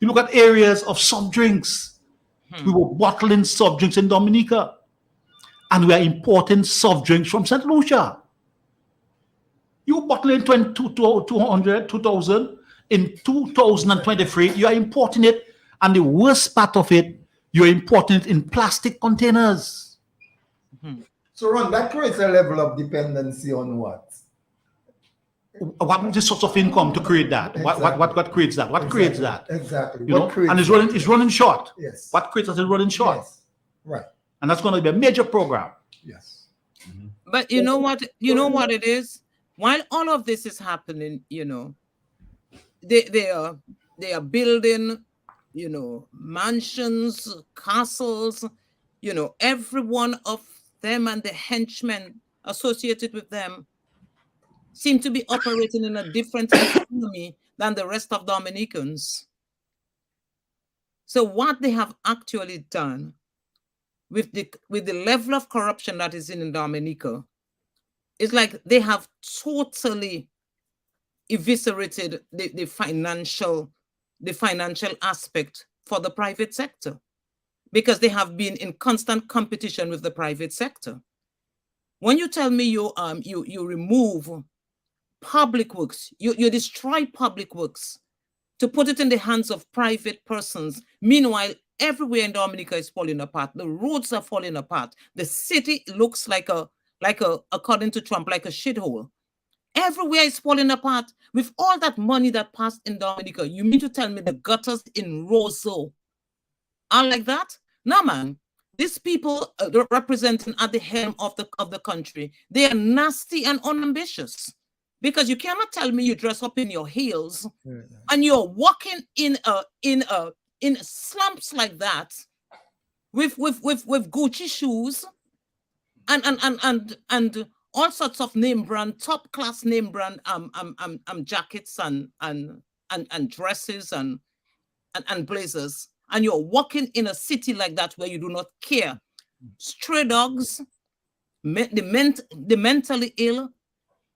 Speaker 5: You look at areas of soft drinks. We were bottling soft drinks in Dominica. And we are importing soft drinks from St. Lucia. You bottling 200, 2000. In 2023, you are importing it. And the worst part of it, you're importing it in plastic containers.
Speaker 1: So, Ron, that creates a level of dependency on what?
Speaker 5: What is the source of income to create that?
Speaker 1: Exactly.
Speaker 5: What creates that? What creates that?
Speaker 1: Exactly.
Speaker 5: You know? And it's running short.
Speaker 1: Yes.
Speaker 5: What creates that is running short.
Speaker 1: Yes. Right.
Speaker 5: And that's going to be a major program.
Speaker 1: Yes.
Speaker 11: But you know what? You know what it is? While all of this is happening, they they are they are building, mansions, castles, every one of them and the henchmen associated with them seem to be operating in a different economy than the rest of Dominicans. So what they have actually done with the level of corruption that is in Dominica, it's like they have totally eviscerated the financial aspect for the private sector, because they have been in constant competition with the private sector. When you tell me you remove public works, you destroy public works to put it in the hands of private persons. Meanwhile, everywhere in Dominica is falling apart. The roads are falling apart. The city looks like according to Trump, like a shithole. Everywhere is falling apart. With all that money that passed in Dominica, you mean to tell me the gutters in Roseau are like that? No, man. These people representing at the helm of the country, they are nasty and unambitious. Because you cannot tell me you dress up in your heels and you're walking in slumps like that with Gucci shoes and all sorts of name brand, top class name brand jackets and dresses and blazers, and you're walking in a city like that where you do not care. Stray dogs, the mentally ill.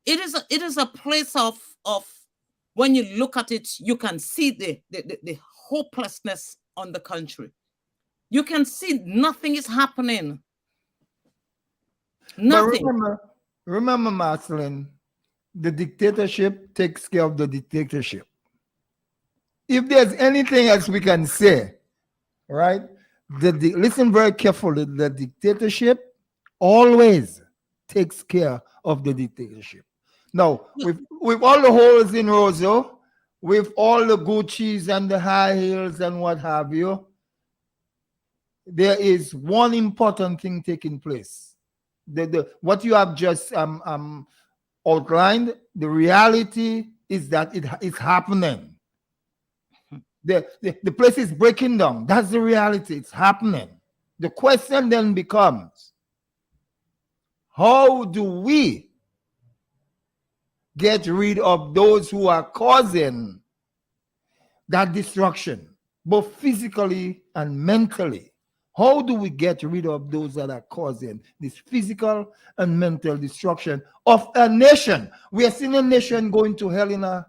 Speaker 11: It is a place of when you look at it, you can see the hopelessness on the country. You can see nothing is happening. Nothing.
Speaker 1: But remember, Marcelin, the dictatorship takes care of the dictatorship. If there's anything else we can say, right? Listen very carefully. The dictatorship always takes care of the dictatorship. Now, with all the holes in Roseau, with all the Gucci's and the high heels and what have you, there is one important thing taking place. What you have just outlined, the reality is that it is happening. The place is breaking down. That's the reality. It's happening. The question then becomes, how do we get rid of those who are causing that destruction, both physically and mentally? How do we get rid of those that are causing this physical and mental destruction of a nation? We are seeing a nation going to hell in a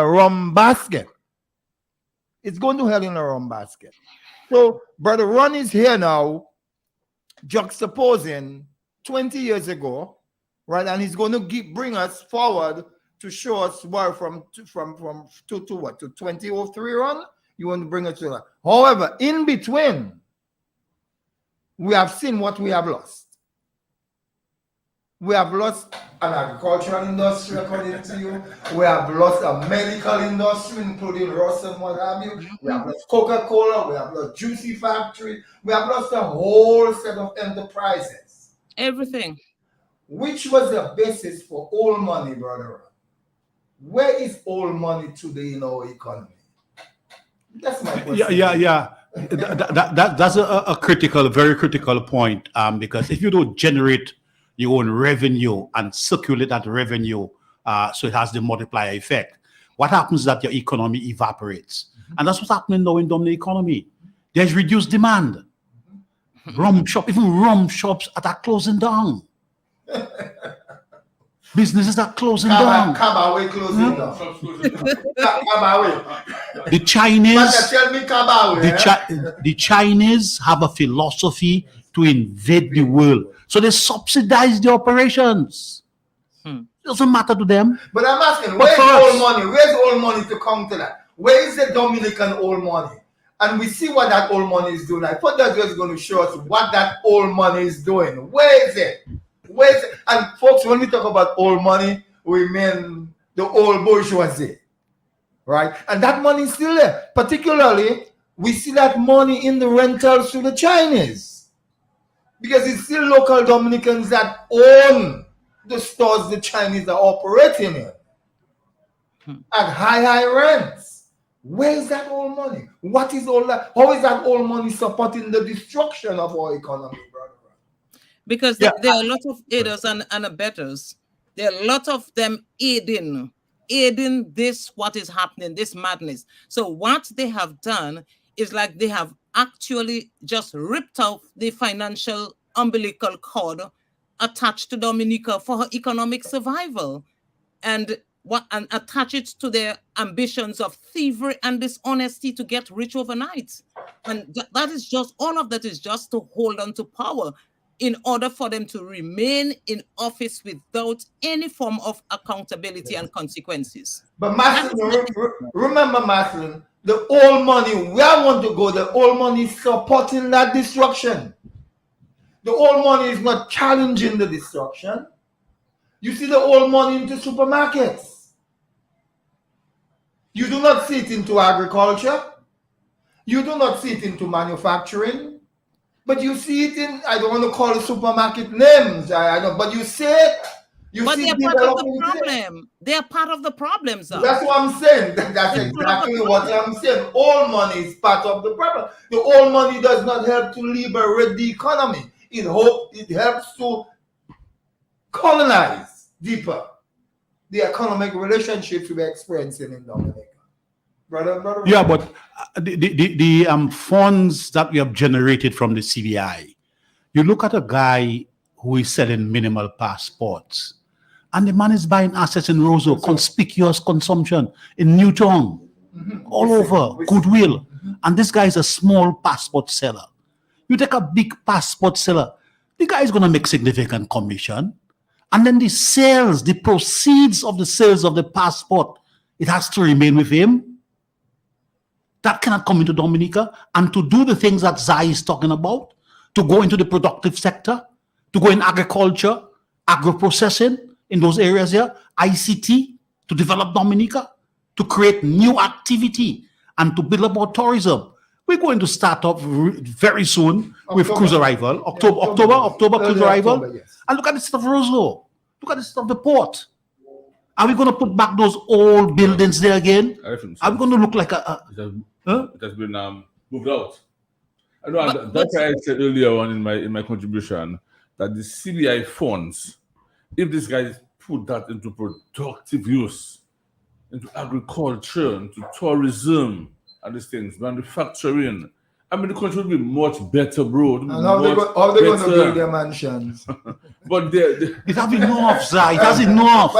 Speaker 1: rum basket. It's going to hell in a rum basket. So Brother Ron is here now, juxtaposing 20 years ago, right? And he's going to bring us forward to show us where from what, to 2003 Ron? You want to bring us to that. However, in between, we have seen what we have lost. We have lost an agricultural industry, according to you. We have lost a medical industry, including Ross and what have you. We have lost Coca-Cola. We have lost Juicy Factory. We have lost a whole set of enterprises.
Speaker 11: Everything.
Speaker 1: Which was the basis for all money, brother? Where is all money today in our economy? That's my question.
Speaker 5: Yeah. That's a critical, very critical point. Because if you don't generate your own revenue and circulate that revenue, so it has the multiplier effect, what happens is that your economy evaporates. And that's what's happening now in the economy. There's reduced demand. Even rum shops are closing down. Businesses are closing down.
Speaker 1: Cabaret closing down. Cabaret.
Speaker 5: The Chinese,
Speaker 1: Tell me Cabaret.
Speaker 5: the Chinese have a philosophy to invade the world. So they subsidize the operations. It doesn't matter to them.
Speaker 1: But I'm asking, where's all money? Where's all money to counter that? Where is the Dominican old money? And we see what that old money is doing. I thought that was going to show us what that old money is doing. Where is it? And folks, when we talk about old money, we mean the old bourgeoisie, right? And that money is still there. Particularly, we see that money in the rentals to the Chinese. because it's still local Dominicans that own the stores the Chinese are operating in at high rents. Where is that old money? What is all that? How is that old money supporting the destruction of our economy, brother?
Speaker 11: Because there are a lot of aiders and abettors. There are a lot of them aiding this, what is happening, this madness. So what they have done is like they have actually just ripped off the financial umbilical cord attached to Dominica for her economic survival, and attach it to their ambitions of thievery and dishonesty to get rich overnight. And that is just, all of that is just to hold on to power in order for them to remain in office without any form of accountability and consequences.
Speaker 1: But Maslin, remember Maslin, the old money where I want to go, the old money is supporting that destruction. The old money is not challenging the destruction. You see the old money into supermarkets. You do not see it into agriculture. You do not see it into manufacturing. But you see it in, I don't want to call it supermarket names, I know, but you see it.
Speaker 11: But they're part of the problem. They're part of the problem, sir.
Speaker 1: That's what I'm saying. That's exactly what I'm saying. All money is part of the problem. The old money does not help to liberate the economy. It helps to colonize deeper the economic relationships we're experiencing in Dominica. Brother.
Speaker 5: Yeah, but the funds that we have generated from the CBI, you look at a guy who is selling minimal passports, and the man is buying assets in Roseau, conspicuous consumption in Newtown, all over, Goodwill. And this guy is a small passport seller. You take a big passport seller, the guy is going to make significant commission. And then the sales, the proceeds of the sales of the passport, it has to remain with him. That cannot come into Dominica. And to do the things that Zai is talking about, to go into the productive sector, to go in agriculture, agro-processing in those areas here, ICT, to develop Dominica, to create new activity and to build up our tourism. We're going to start up very soon with cruise arrival, October cruise arrival. Yes. And look at the state of Roseau. Look at the state of the port. Are we going to put back those old buildings there again? Are we going to look like a...
Speaker 2: It has been moved out. I know that's why I said earlier on in my contribution that the CBI funds, if these guys put that into productive use, into agriculture, into tourism, and these things, manufacturing, I mean, the country would be much better, bro.
Speaker 1: And how they going to build their mansions?
Speaker 2: But
Speaker 5: it has enough, Zai. It has enough.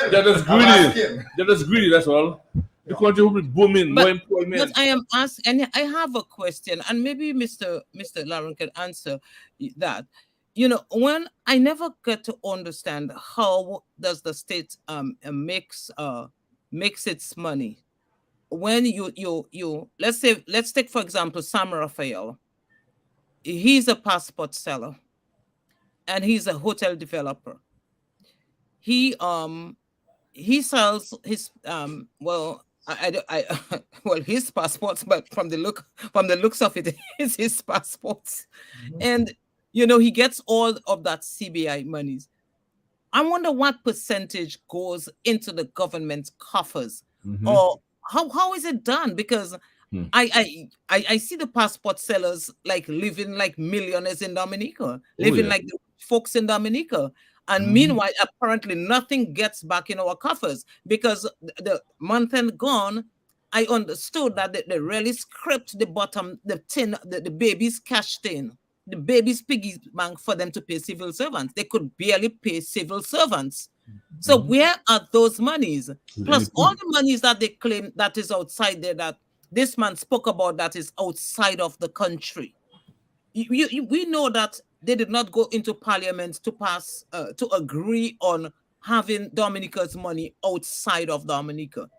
Speaker 2: They're just greedy. They're just greedy, that's all. The country will be booming, more employment.
Speaker 11: But I am asked, and I have a question, and maybe Mr. Lauren can answer that. You know, when I never get to understand how does the state makes its money. When you let's take for example Sam Raphael. He's a passport seller, and he's a hotel developer. He sells his well well his passports, but from the looks of it, it's his passports. And you know, he gets all of that CBI monies. I wonder what percentage goes into the government's coffers, or how is it done? Because I see the passport sellers like living like millionaires in Dominica, living like the folks in Dominica. And meanwhile, apparently nothing gets back in our coffers, because the month end gone, I understood that they really scraped the bottom, the tin, the baby's cash tin, the baby's piggy bank for them to pay civil servants. They could barely pay civil servants. So where are those monies? Plus all the monies that they claim that is outside there, that this man spoke about, that is outside of the country. We know that they did not go into parliament to pass, to agree on having Dominica's money outside of Dominica.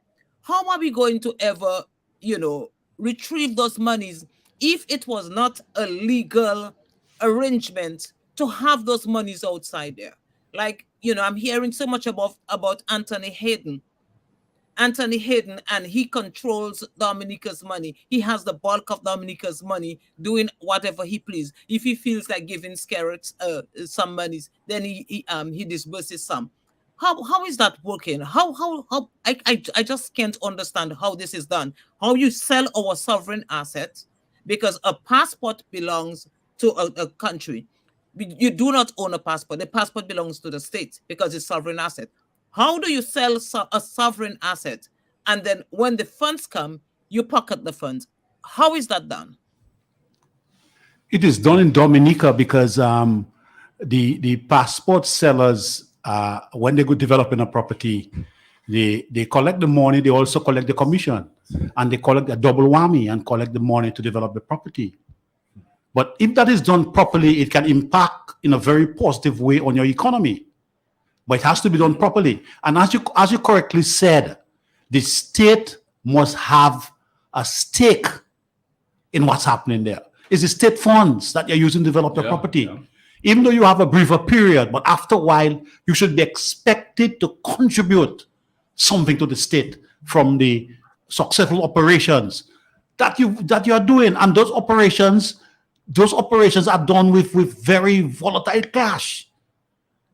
Speaker 11: How are we going to ever, retrieve those monies if it was not a legal arrangement to have those monies outside there? Like, I'm hearing so much about Anthony Hayden. Anthony Hayden, and he controls Dominica's money. He has the bulk of Dominica's money, doing whatever he pleases. If he feels like giving Skerrit some monies, then he disburses some. How is that working? How I just can't understand how this is done. How you sell our sovereign asset, because a passport belongs to a country. You do not own a passport. The passport belongs to the state because it's sovereign asset. How do you sell a sovereign asset, and then when the funds come, you pocket the funds? How is that done?
Speaker 5: It is done in Dominica because the passport sellers, when they go developing a property, they collect the money. They also collect the commission, and they collect a double whammy and collect the money to develop the property. But if that is done properly, it can impact in a very positive way on your economy. But it has to be done properly. And as you correctly said, the state must have a stake in what's happening there. It's the state funds that you're using to develop the property. Yeah. Even though you have a briefer period, but after a while, you should be expected to contribute something to the state from the successful operations that you are doing. And those operations are done with very volatile cash.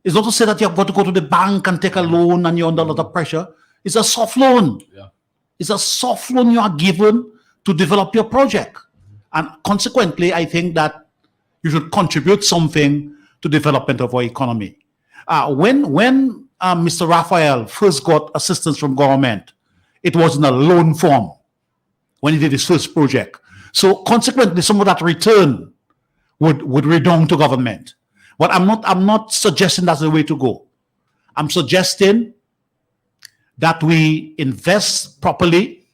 Speaker 5: It's not to say that you've got to go to the bank and take a loan and you're under a lot of pressure. It's a soft loan. Yeah. It's a soft loan you are given to develop your project. And consequently, I think that you should contribute something to development of our economy. When Mr. Raphael first got assistance from government, it was in a loan form when he did his first project. So consequently, some of that return would redound to government. But I'm not suggesting that's the way to go. I'm suggesting that we invest properly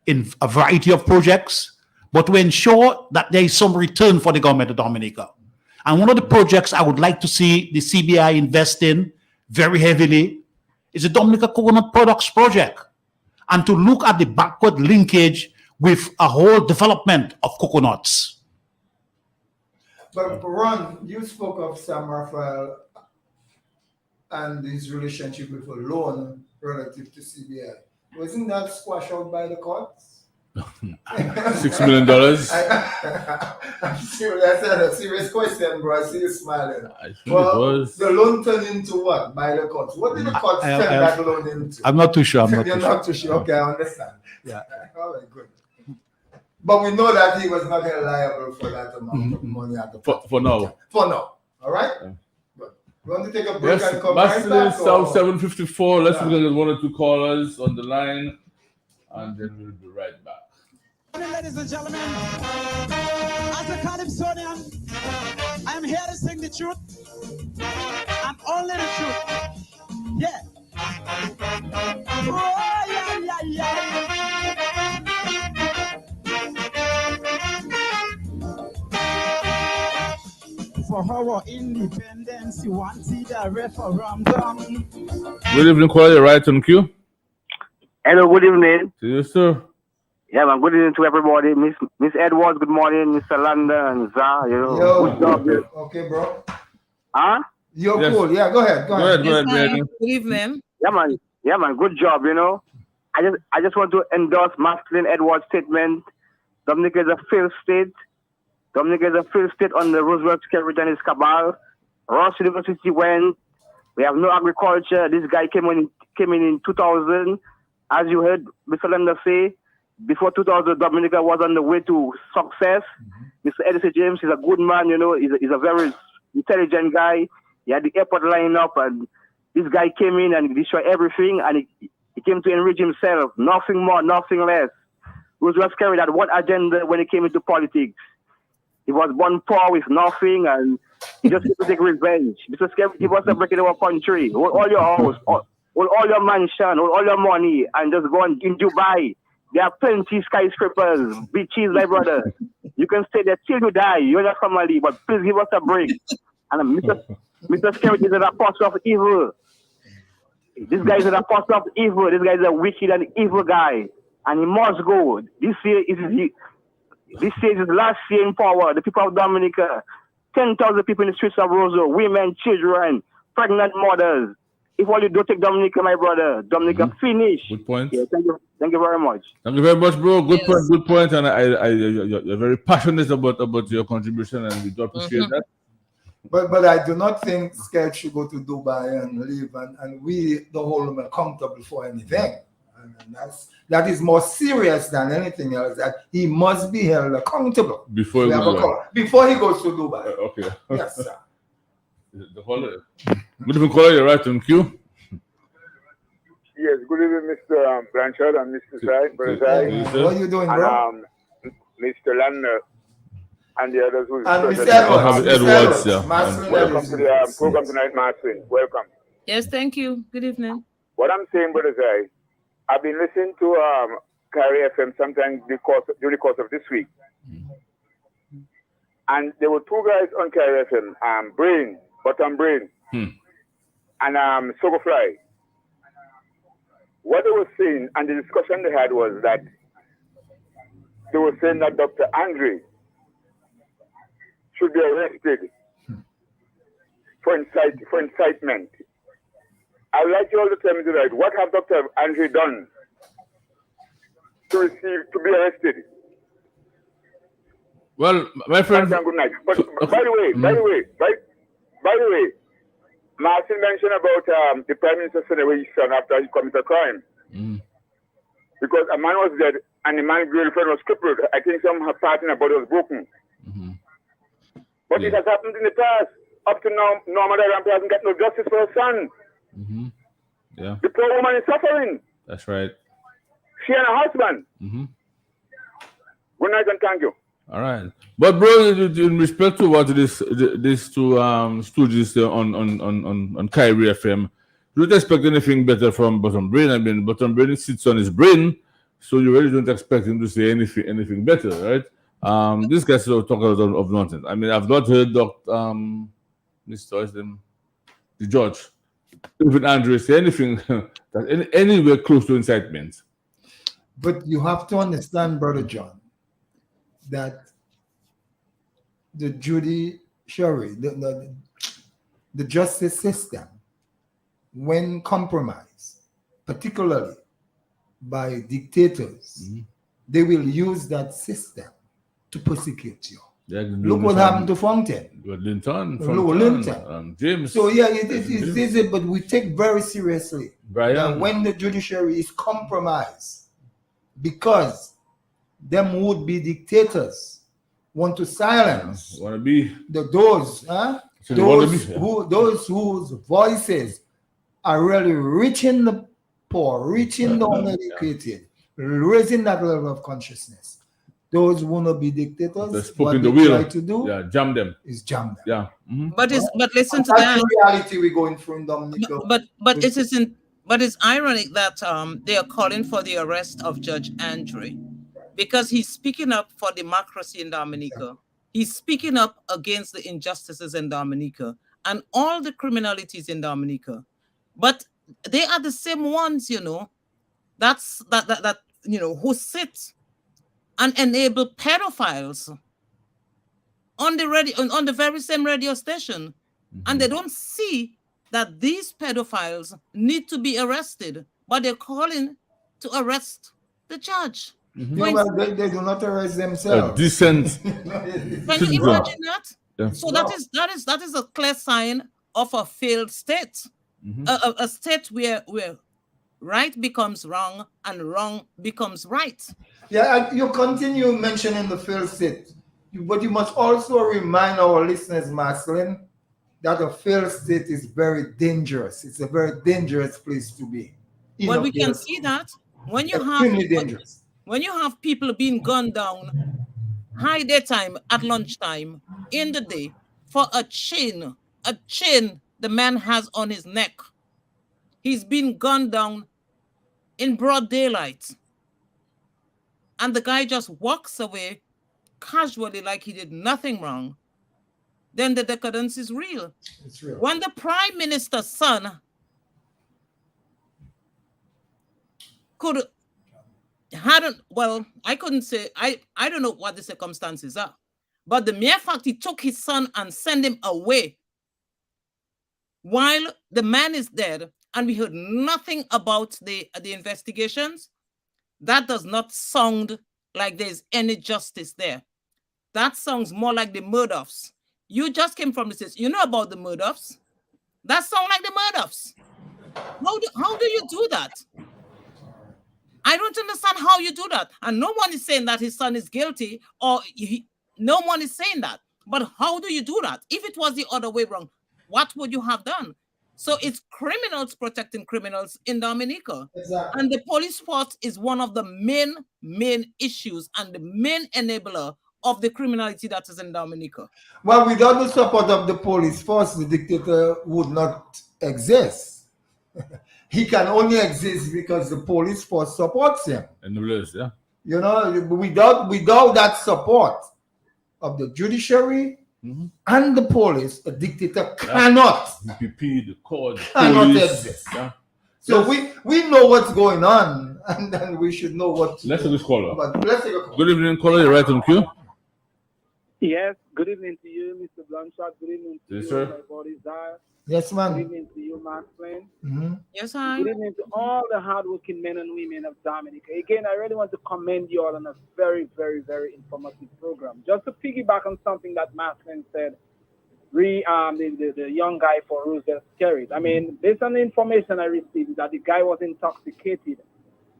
Speaker 5: in a variety of projects, but to ensure that there is some return for the government of Dominica. And one of the projects I would like to see the CBI invest in very heavily is the Dominica Coconut Products Project, and to look at the backward linkage with a whole development of coconuts.
Speaker 1: But Ron, you spoke of Sam Raphael and his relationship with a loan relative to CBI. Wasn't that squashed out by the courts?
Speaker 2: $6 million.
Speaker 1: I'm serious. That's a serious question, bro. I see you smiling.
Speaker 2: I think it was.
Speaker 1: The loan turned into what by the courts? What did the courts turn that loan into?
Speaker 5: I'm not too sure.
Speaker 1: You're not too sure. Okay, I understand. Yeah. All right, good. But we know that he was not liable for that amount of money at the
Speaker 2: for now.
Speaker 1: For now. All right? Yeah. Good. You want to take a break and come
Speaker 2: right
Speaker 1: back?
Speaker 2: South 754. Let's get 1 or 2 callers on the line, and then we'll be right back.
Speaker 12: Ladies and gentlemen, as a Calypsonian, I'm here to sing the truth and only the truth. Yeah. Oh, yeah, yeah, yeah. For our independence, you wanted a referendum.
Speaker 2: Good evening, caller. Right on cue.
Speaker 13: Hello, good evening.
Speaker 2: To you, sir.
Speaker 13: Yeah, man. Good evening to everybody. Miss Edwards, good morning. Mr. Landa and Za,
Speaker 1: Yo,
Speaker 13: good job.
Speaker 1: Okay, bro.
Speaker 13: Huh?
Speaker 1: You're cool. Yeah, go ahead.
Speaker 2: Go ahead,
Speaker 11: Good evening.
Speaker 13: Yeah, man. Good job. I just want to endorse Masculine Edwards' statement. Dominica is a failed state. Dominica is a failed state on the Roosevelt Skerrit and his cabal. Ross University went. We have no agriculture. This guy came in 2000. As you heard Mr. Landa say, before 2000, Dominica was on the way to success. Mr. Edison James is a good man, he's a very intelligent guy. He had the airport lined up, and this guy came in and destroyed everything, and he came to enrich himself. Nothing more, nothing less. Roosevelt Skerrit had one agenda when he came into politics. He was born poor with nothing, and he just had to take revenge. Mr. Skerrit, he was breaking our country. All your house, all your mansion, all your money, and just go in Dubai. There are plenty skyscrapers, beaches, my brother. You can stay there till you die. You're not family, but please give us a break. And Mr. Skerrit is an apostle of evil. This guy is an apostle of evil. This guy is a wicked and evil guy. And he must go. This year is his last year in power. The people of Dominica, 10,000 people in the streets of Roseau, women, children, pregnant mothers. if all you do take Dominica, my brother, Dominica finish.
Speaker 2: Good point.
Speaker 13: Yeah, thank you very much.
Speaker 2: Thank you very much, bro. Good
Speaker 11: Yes.
Speaker 2: point. Good point. And you're very passionate about your contribution, and we do appreciate that.
Speaker 1: But I do not think Sketch should go to Dubai and live and we don't hold him accountable for anything. And that is more serious than anything else. That he must be held accountable
Speaker 2: Before he goes
Speaker 1: to Dubai.
Speaker 2: Okay.
Speaker 1: Yes, sir.
Speaker 2: The caller. Good evening, caller. You're right on cue.
Speaker 14: Yes, good evening, Mr. Blanchard and Mr. Sai, Brother Sai.
Speaker 1: What are you doing, bro?
Speaker 14: And Mr. Lander and the others who
Speaker 1: and Mr. Edwards.
Speaker 14: Welcome to the program tonight, Martin. Welcome.
Speaker 11: Yes, thank you. Good evening.
Speaker 14: What I'm saying, Brother Sai, I've been listening to Carry FM sometimes during the course of this week. And there were two guys on Carry FM, Bottom Brain, and Sogofly. What they were saying, and the discussion they had was that they were saying that Dr. Andre should be arrested for incitement. I would like you all to tell me tonight, what have Dr. Andre done to be arrested?
Speaker 2: Well, my friend.
Speaker 14: Good night. But by the way, Martin mentioned about the Prime Minister sent away his son after he committed a crime. Because a man was dead and the man's girlfriend was crippled. I think some part in her body was broken. But it has happened in the past. Up to now, Norma Rampe hasn't got no justice for her son.
Speaker 2: Yeah.
Speaker 14: The poor woman is suffering.
Speaker 2: That's right.
Speaker 14: She and her husband. Good night and thank you.
Speaker 2: All right, but bro, in respect to what these two stooges on Kyrie FM, you don't expect anything better from Bottom Brain. I mean, Bottom Brain sits on his brain, so you really don't expect him to say anything better, right? This guy still talk a lot of nonsense. I mean, I've not heard Dr. the judge, even Andre, say anything that anywhere close to incitement.
Speaker 1: But you have to understand, Brother John, that the judiciary, the justice system, when compromised, particularly by dictators, they will use that system to persecute you. Look what happened to Fontaine.
Speaker 2: Linton, James.
Speaker 1: So yeah, it is, but we take very seriously that when the judiciary is compromised, because them would-be dictators want to silence those whose voices are really reaching the poor, reaching the uneducated, raising that level of consciousness. Those wanna-be dictators, what they try to do,
Speaker 2: jam them.
Speaker 1: Is jam them.
Speaker 2: Yeah.
Speaker 11: But listen to
Speaker 1: that's
Speaker 11: that.
Speaker 1: the reality we're going through in Dominica.
Speaker 11: But it isn't. But it's ironic that they are calling for the arrest of Judge Andre, because he's speaking up for democracy in Dominica. He's speaking up against the injustices in Dominica and all the criminalities in Dominica. But they are the same ones, that who sit and enable pedophiles on the very same radio station, and they don't see that these pedophiles need to be arrested, but they're calling to arrest the judge.
Speaker 1: Well, they do not arrest themselves.
Speaker 2: Decent.
Speaker 11: Can you imagine that? Yeah. So that is a clear sign of a failed state, a state where right becomes wrong and wrong becomes right.
Speaker 1: Yeah, you continue mentioning the failed state, but you must also remind our listeners, Marcelin, that a failed state is very dangerous. It's a very dangerous place to be.
Speaker 11: Well, we can see that when you have people being gunned down high daytime, at lunchtime, in the day, for a chain the man has on his neck. He's been gunned down in broad daylight. And the guy just walks away casually like he did nothing wrong. Then the decadence is real.
Speaker 1: It's real.
Speaker 11: When the Prime Minister's son I couldn't say, I don't know what the circumstances are, but the mere fact he took his son and sent him away while the man is dead and we heard nothing about the investigations, that does not sound like there's any justice there. That sounds more like the Murdochs. You just came from the States. You know about the Murdochs. That sounds like the Murdochs. How do you do that? I don't understand how you do that. And no one is saying that his son is guilty, or no one is saying that. But how do you do that? If it was the other way around, what would you have done? So it's criminals protecting criminals in Dominica.
Speaker 1: Exactly.
Speaker 11: And the police force is one of the main issues and the main enabler of the criminality that is in Dominica.
Speaker 1: Well, without the support of the police force, the dictator would not exist. He can only exist because the police force supports him.
Speaker 2: And the list, yeah.
Speaker 1: You know, without that support of the judiciary and the police, a dictator cannot
Speaker 2: UPP, the court,
Speaker 1: cannot
Speaker 2: police,
Speaker 1: exist.
Speaker 2: yeah.
Speaker 1: So we know what's going on, and then we should know what to
Speaker 2: Let's
Speaker 1: do.
Speaker 2: take this caller.
Speaker 1: But let's take a call.
Speaker 2: Good evening, caller. You're right on cue.
Speaker 15: Yes, good evening to you, Mr. Blanchard. Good evening to
Speaker 2: Yes,
Speaker 15: you,
Speaker 2: sir.
Speaker 15: my body desire.
Speaker 1: Yes, man.
Speaker 15: Good evening to you, Mark Flynn.
Speaker 11: Yes, hi.
Speaker 15: Good evening to all the hardworking men and women of Dominica. Again, I really want to commend you all on a very, very, very informative program. Just to piggyback on something that Mark Flynn said, the young guy for Roosevelt carried. I mean, based on the information I received, that the guy was intoxicated.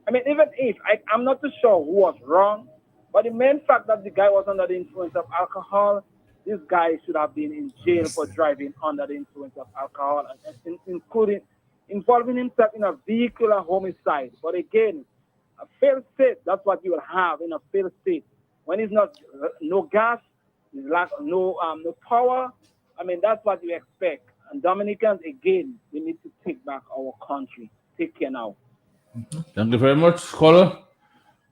Speaker 15: I mean, even if I'm not too sure who was wrong, but the main fact that the guy was under the influence of alcohol, this guy should have been in jail for driving under the influence of alcohol, including involving himself in a vehicular homicide. But again, a failed state, that's what you will have in a failed state. When it's not no gas, no power, I mean, that's what you expect. And Dominicans, again, we need to take back our country. Take care now.
Speaker 2: Thank you very much, caller.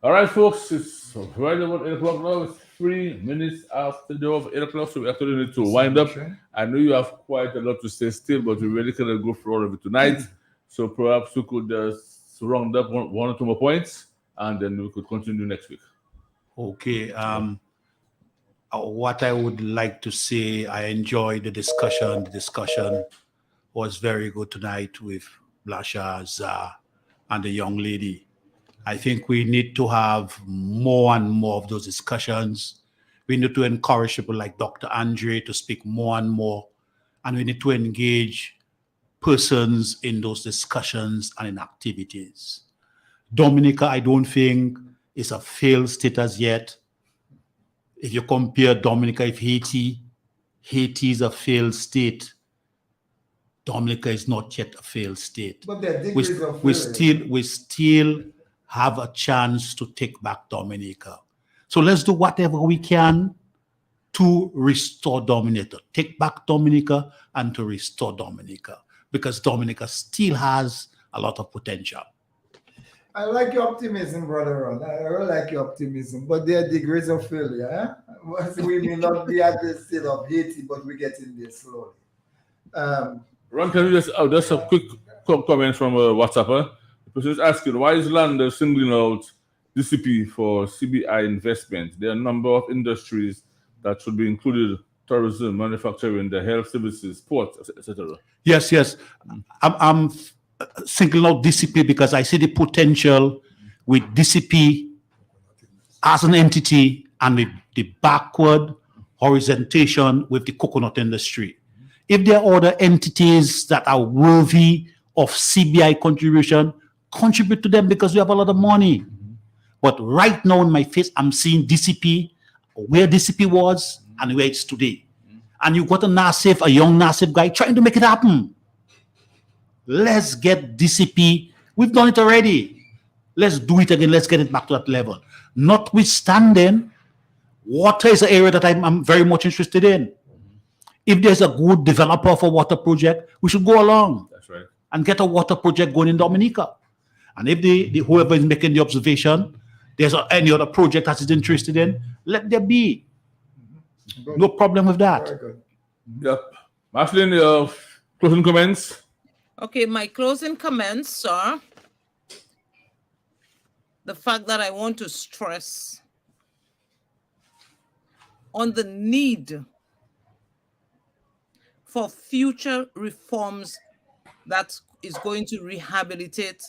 Speaker 2: All right, folks, it's right about 8 o'clock now. It's 3 minutes after the of 8 o'clock, so we actually need to wind up. I know you have quite a lot to say still, but we really cannot go through all of it tonight. So perhaps we could just round up one or two more points, and then we could continue next week.
Speaker 5: Okay. What I would like to say, I enjoyed the discussion. The discussion was very good tonight with Blanchard and the young lady. I think we need to have more and more of those discussions. We need to encourage people like Dr. Andre to speak more and more. And we need to engage persons in those discussions and in activities. Dominica, I don't think is a failed state as yet. If you compare Dominica with Haiti, Haiti is a failed state. Dominica is not yet a failed state.
Speaker 1: But there are degrees of failure.
Speaker 5: We still have a chance to take back Dominica. So let's do whatever we can to restore Dominica, take back Dominica and to restore Dominica, because Dominica still has a lot of potential.
Speaker 1: I like your optimism, brother Ron. I really like your optimism, but there are degrees of failure. Eh? We may not be at the state of Haiti, but we get in there slowly.
Speaker 2: Ron, can you just a quick comment from WhatsApp? The person is asking, why is Land singling out DCP for CBI investment? There are a number of industries that should be included: tourism, manufacturing, the health services, ports, etc.
Speaker 5: Yes. I'm singling out DCP because I see the potential with DCP as an entity and with the backward horizontation with the coconut industry. If there are other entities that are worthy of CBI contribution, contribute to them because we have a lot of money. But right now in my face, I'm seeing DCP, where DCP was and where it's today. And you got a young NASIF guy trying to make it happen. Let's get DCP. We've done it already. Let's do it again. Let's get it back to that level. Notwithstanding, water is an area that I'm very much interested in. If there's a good developer for water project, we should go along.
Speaker 2: That's right.
Speaker 5: And get a water project going in Dominica. And if whoever is making the observation, there's any other project that is interested in, let there be. No problem with that.
Speaker 1: Very good.
Speaker 2: Yep. Marceline, your closing comments?
Speaker 11: Okay, my closing comments are the fact that I want to stress on the need for future reforms that is going to rehabilitate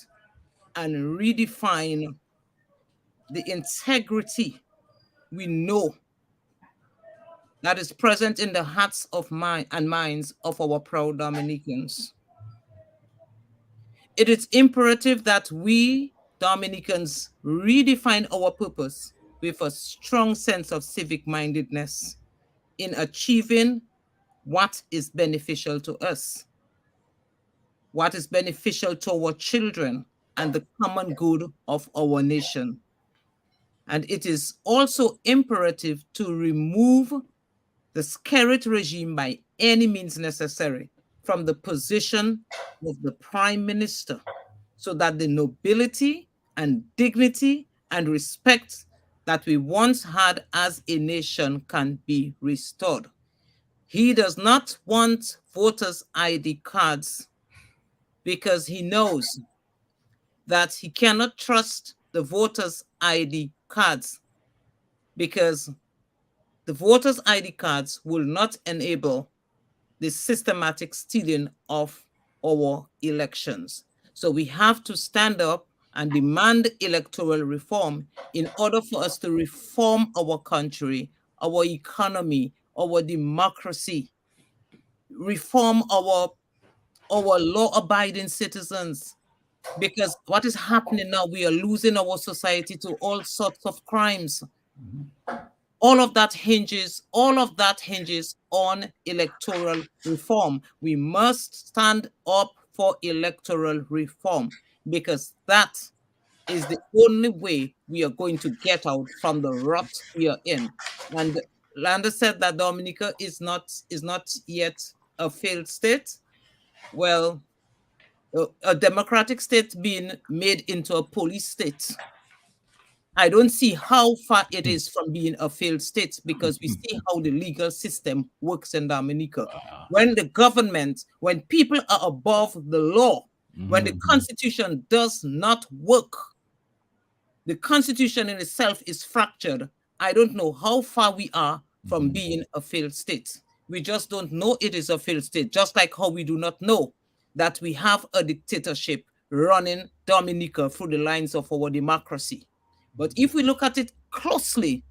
Speaker 11: and redefine the integrity we know that is present in the hearts of mind and minds of our proud Dominicans. It is imperative that we Dominicans redefine our purpose with a strong sense of civic mindedness in achieving what is beneficial to us, what is beneficial to our children, and the common good of our nation. And it is also imperative to remove the Skerrit regime by any means necessary from the position of the Prime Minister, so that the nobility and dignity and respect that we once had as a nation can be restored. He does not want voters' ID cards because he knows that he cannot trust the voters' ID cards, because the voters' ID cards will not enable the systematic stealing of our elections. So we have to stand up and demand electoral reform in order for us to reform our country, our economy, our democracy, reform our law-abiding citizens. Because what is happening now, we are losing our society to all sorts of crimes. All of that hinges on electoral reform. We must stand up for electoral reform, because that is the only way we are going to get out from the rut we are in. And Landa said that Dominica is not yet a failed state. Well, a democratic state being made into a police state, I don't see how far it is from being a failed state, because we see how the legal system works in Dominica. When the government, when people are above the law, when the Constitution does not work, the Constitution in itself is fractured, I don't know how far we are from being a failed state. We just don't know it is a failed state, just like how we do not know that we have a dictatorship running Dominica through the lines of our democracy. But if we look at it closely,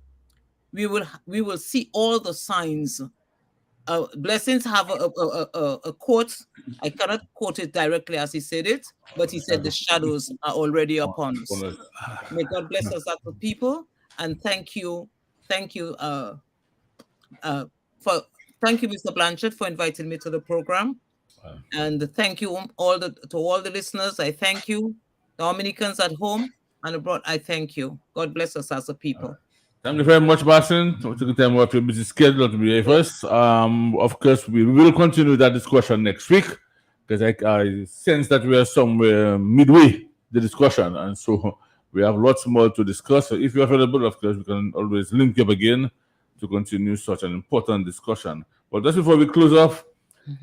Speaker 11: we will see all the signs. Blessings have a quote. I cannot quote it directly as he said it, but he said the shadows are already upon us. May God bless us as a people, and thank you, thank you, thank you, Mr. Blanchard, for inviting me to the program, and thank you to all the listeners. I thank you, Dominicans at home and abroad. I thank you. God bless us as a people.
Speaker 2: Thank you very much, Basin. Taking time off your busy schedule to be here with us. Of course, we will continue that discussion next week, because I sense that we are somewhere midway the discussion, and so we have lots more to discuss. So if you're available, of course, we can always link up again to continue such an important discussion. But just before we close off,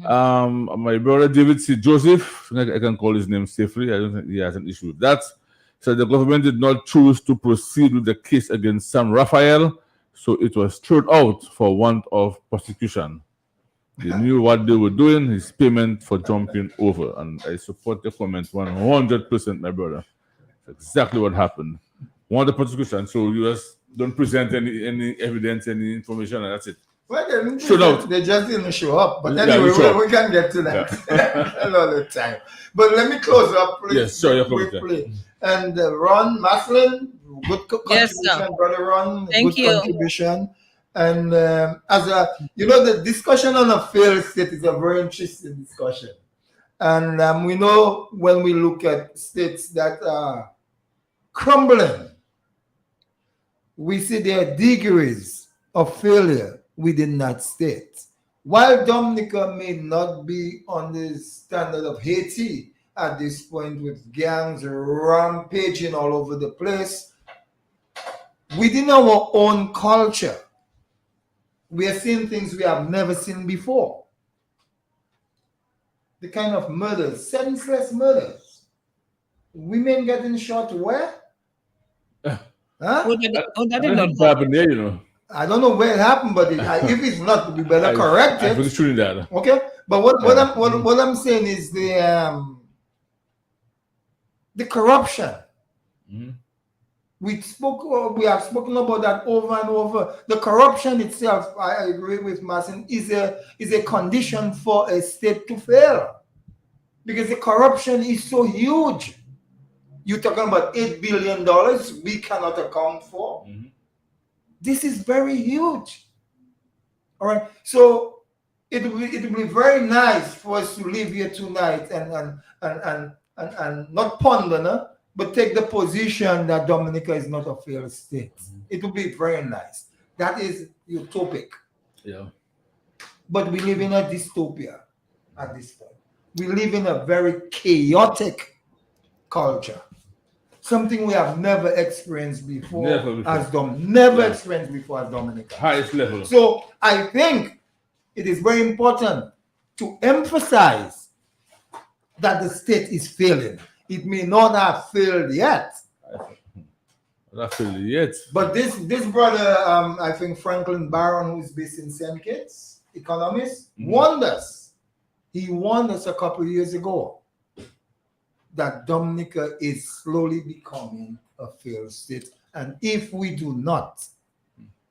Speaker 2: my brother David C. Joseph, I can call his name safely. I don't think he has an issue with that. Said the government did not choose to proceed with the case against Sam Raphael, so it was thrown out for want of prosecution. They knew what they were doing, his payment for jumping over. And I support the comment 100%, my brother. That's exactly what happened. Want the prosecution, so you just don't present any evidence, any information, and that's it.
Speaker 1: Well, they didn't
Speaker 2: Showed out.
Speaker 1: they just didn't show up. But
Speaker 2: Yeah,
Speaker 1: anyway,
Speaker 2: we show up.
Speaker 1: we can get to that another time. But let me close up, please.
Speaker 2: Yes, sure, you're
Speaker 1: quickly. And Ron Maslin, good
Speaker 11: Yes,
Speaker 1: contribution,
Speaker 11: sir.
Speaker 1: brother Ron.
Speaker 11: Thank
Speaker 1: good
Speaker 11: you.
Speaker 1: contribution. And as the discussion on a failed state is a very interesting discussion. And we know when we look at states that are crumbling, we see their degrees of failure within that state. While Dominica may not be on the standard of Haiti at this point, with gangs rampaging all over the place, within our own culture, we are seeing things we have never seen before. The kind of murders, senseless murders. Women getting shot where? Huh?
Speaker 11: That did
Speaker 2: That
Speaker 11: not
Speaker 2: didn't happen there, you know.
Speaker 1: I don't know where it happened, but if it's not, we better correct it.
Speaker 2: I think it's Trinidad.
Speaker 1: Okay, but what I'm saying is the corruption. We have spoken about that over and over. The corruption itself, I agree with Martin, is a condition for a state to fail, because the corruption is so huge. You're talking about $8 billion we cannot account for. This is very huge. All right, so it will be very nice for us to live here tonight and not ponder, no? But take the position that Dominica is not a failed state. It will be very nice. That is utopic.
Speaker 2: Yeah.
Speaker 1: But we live in a dystopia at this point. We live in a very chaotic culture. Something we have never experienced before, never experienced before as Dominica.
Speaker 2: Highest level.
Speaker 1: So I think it is very important to emphasize that the state is failing. It may not have failed yet.
Speaker 2: Not failed yet.
Speaker 1: But this brother, I think Franklin Barron, who is based in St. Kitts, economist, warned us. He warned us a couple of years ago that Dominica is slowly becoming a failed state. And if we do not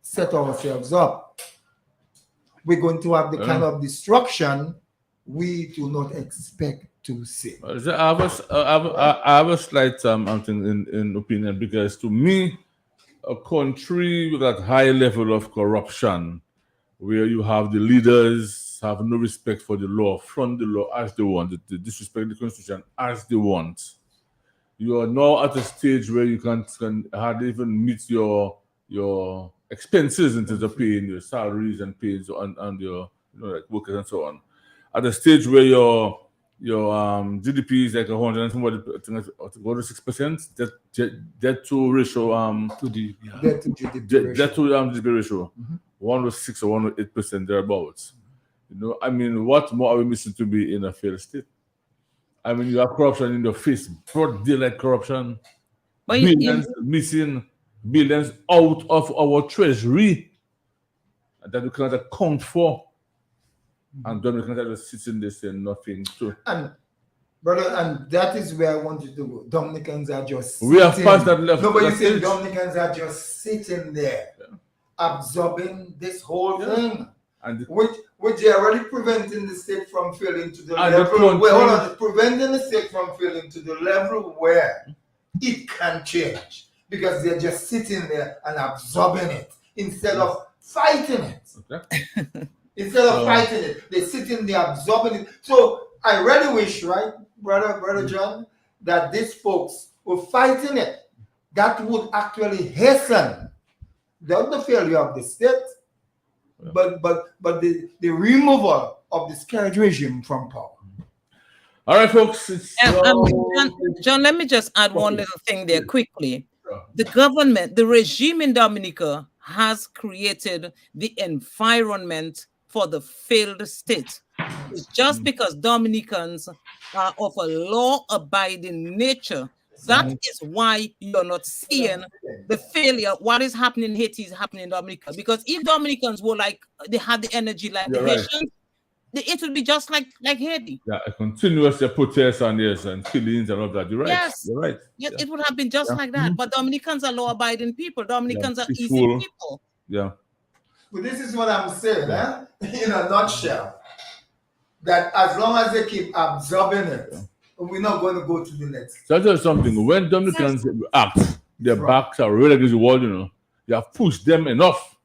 Speaker 1: set ourselves up, we're going to have the kind of destruction we do not expect to see.
Speaker 2: I have a slight in opinion, because to me, a country with that high level of corruption, where you have the leaders have no respect for the law, front the law as they want, they disrespect the constitution as they want. You are now at a stage where you can hardly even meet your expenses in terms of paying your salaries and pays and your like workers and so on. At a stage where your GDP is like 100 and somebody go to 6%, debt to ratio
Speaker 1: debt to
Speaker 2: GDP ratio, 106 or 108% thereabouts. I mean, what more are we missing to be in a failed state? I mean, you have corruption in your face, broad daylight corruption, billions missing, billions out of our treasury that we cannot account for. And Dominicans are just sitting there saying nothing too.
Speaker 1: And brother, and that is where I want you to go. Dominicans are just
Speaker 2: we have passed that level.
Speaker 1: No, but you say Dominicans are just sitting there, absorbing this whole thing. And which they are already preventing the state from failing to the level where preventing the state from failing to the level where it can change, because they're just sitting there and absorbing it instead of fighting it. Okay. Instead of fighting it, they're sitting there absorbing it. So I really wish, right, brother John, that these folks were fighting it. That would actually hasten not the failure of the state, but the removal of the scourge regime from power.
Speaker 2: All right, folks.
Speaker 11: John, let me just add one little thing there quickly. The government, the regime in Dominica has created the environment for the failed state. It's just because Dominicans are of a law-abiding nature. That is why you're not seeing the failure. What is happening in Haiti is happening in Dominica. Because if Dominicans were like, they had the energy like the Haitians, it would be just like Haiti.
Speaker 2: Yeah, a continuous protest and killings and all that. You're right.
Speaker 11: Yes.
Speaker 2: You're right.
Speaker 11: Yes, it would have been just like that. But Dominicans are law-abiding people. Dominicans are easy people.
Speaker 2: Yeah.
Speaker 1: Well, this is what I'm saying, in a nutshell. That as long as they keep absorbing it, we're not going to go to the next.
Speaker 2: So I'll tell you something. When Dominicans act, their backs are really against the wall, You have pushed them enough,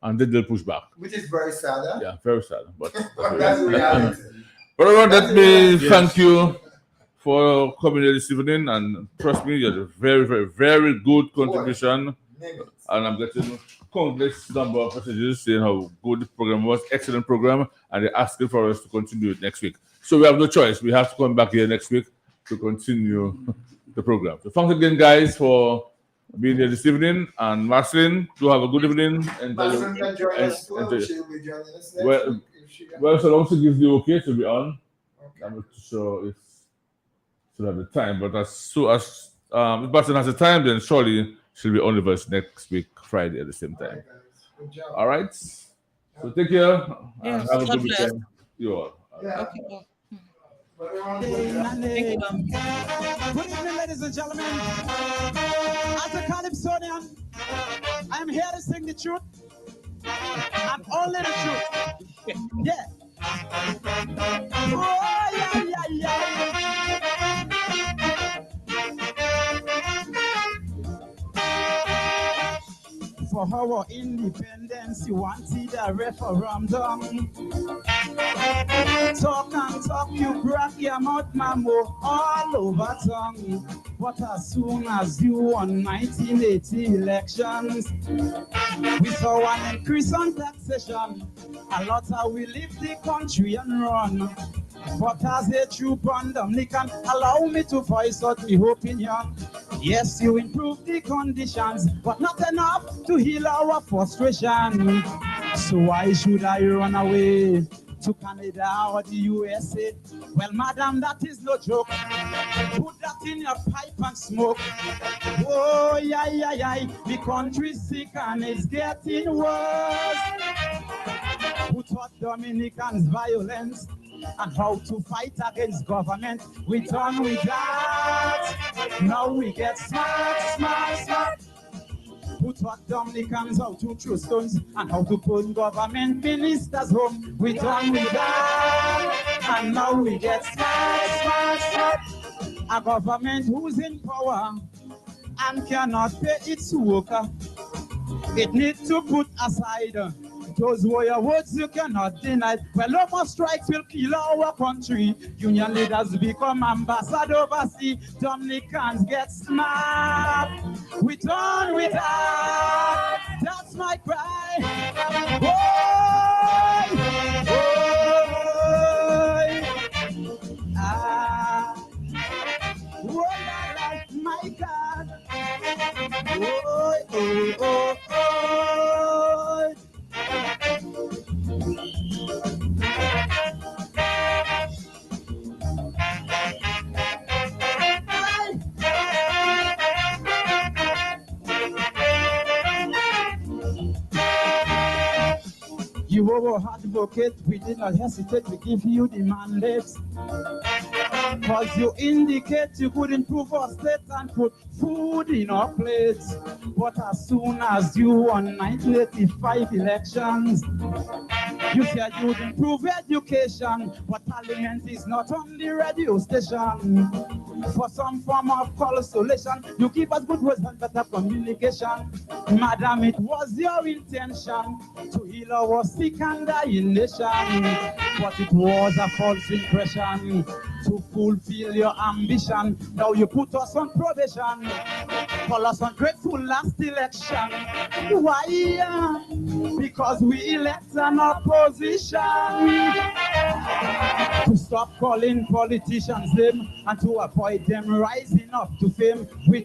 Speaker 2: and then they'll push back.
Speaker 1: Which is very sad, huh?
Speaker 2: Yeah, very sad. But
Speaker 1: that's reality.
Speaker 2: But let me thank you for coming here this evening, and trust me, you had a very, very, very good contribution. And I'm getting countless number of messages saying how good the program was, excellent program, and they're asking for us to continue it next week. So we have no choice. We have to come back here next week to continue the program. So thanks again, guys, for being here this evening. And Marceline, do have a good evening.
Speaker 1: Marceline can join us too. She'll be joining us next week.
Speaker 2: Well, so long as it gives you okay to be on. Okay. I'm not sure if she'll have the time, but as soon as if Marceline has the time, then surely she'll be on with us next week, Friday, at the same time. All right. So take care and
Speaker 11: Yes,
Speaker 2: have a
Speaker 11: God
Speaker 2: good
Speaker 11: bless.
Speaker 2: weekend. You all.
Speaker 11: Okay. Well,
Speaker 12: Thank you, Good evening, ladies and gentlemen. As a Calypsonian, I am here to sing the truth and only the truth. Yeah. Oh, yeah, yeah, yeah. For our independence, you wanted a referendum. Talk and talk, you crack your mouth, mammo, all over tongue. But as soon as you won 1980 elections, we saw an increase on taxation. A lot of we leave the country and run. But as a true Dominican, allow me to voice out my opinion. Yes, you improve the conditions, but not enough to heal our frustration. So why should I run away to Canada or the USA? Well, madam, that is no joke. Put that in your pipe and smoke. Oh, yeah, yeah, yeah. The country's sick and it's getting worse. Who taught Dominicans violence and how to fight against government? We done with that. Now we get smart, smart, smart. Who taught Dominicans how to throw stones and how to put government ministers home? We done with that. And now we get smart, smart, smart. A government who's in power and cannot pay its worker. It needs to put aside those were your words you cannot deny. Well, no more strikes will kill our country. Union leaders become ambassadors overseas. Dominicans get smart. We done with that. That's my cry. Ah. Oh, my God. You were our advocate, we did not hesitate to give you the mandate. Cause you indicate you could improve our state and put food in our plates. But as soon as you won 1985 elections, you said you'd improve education, but parliament is not on the radio station. For some form of consolation, you give us good words and better communication. Madam, it was your intention to heal our sick and dying nation, but it was a false impression to fulfill your ambition. Now you put us on probation, call us ungrateful last election. Why? Because we elect an opposition to stop calling politicians them and to avoid them rising up to fame. We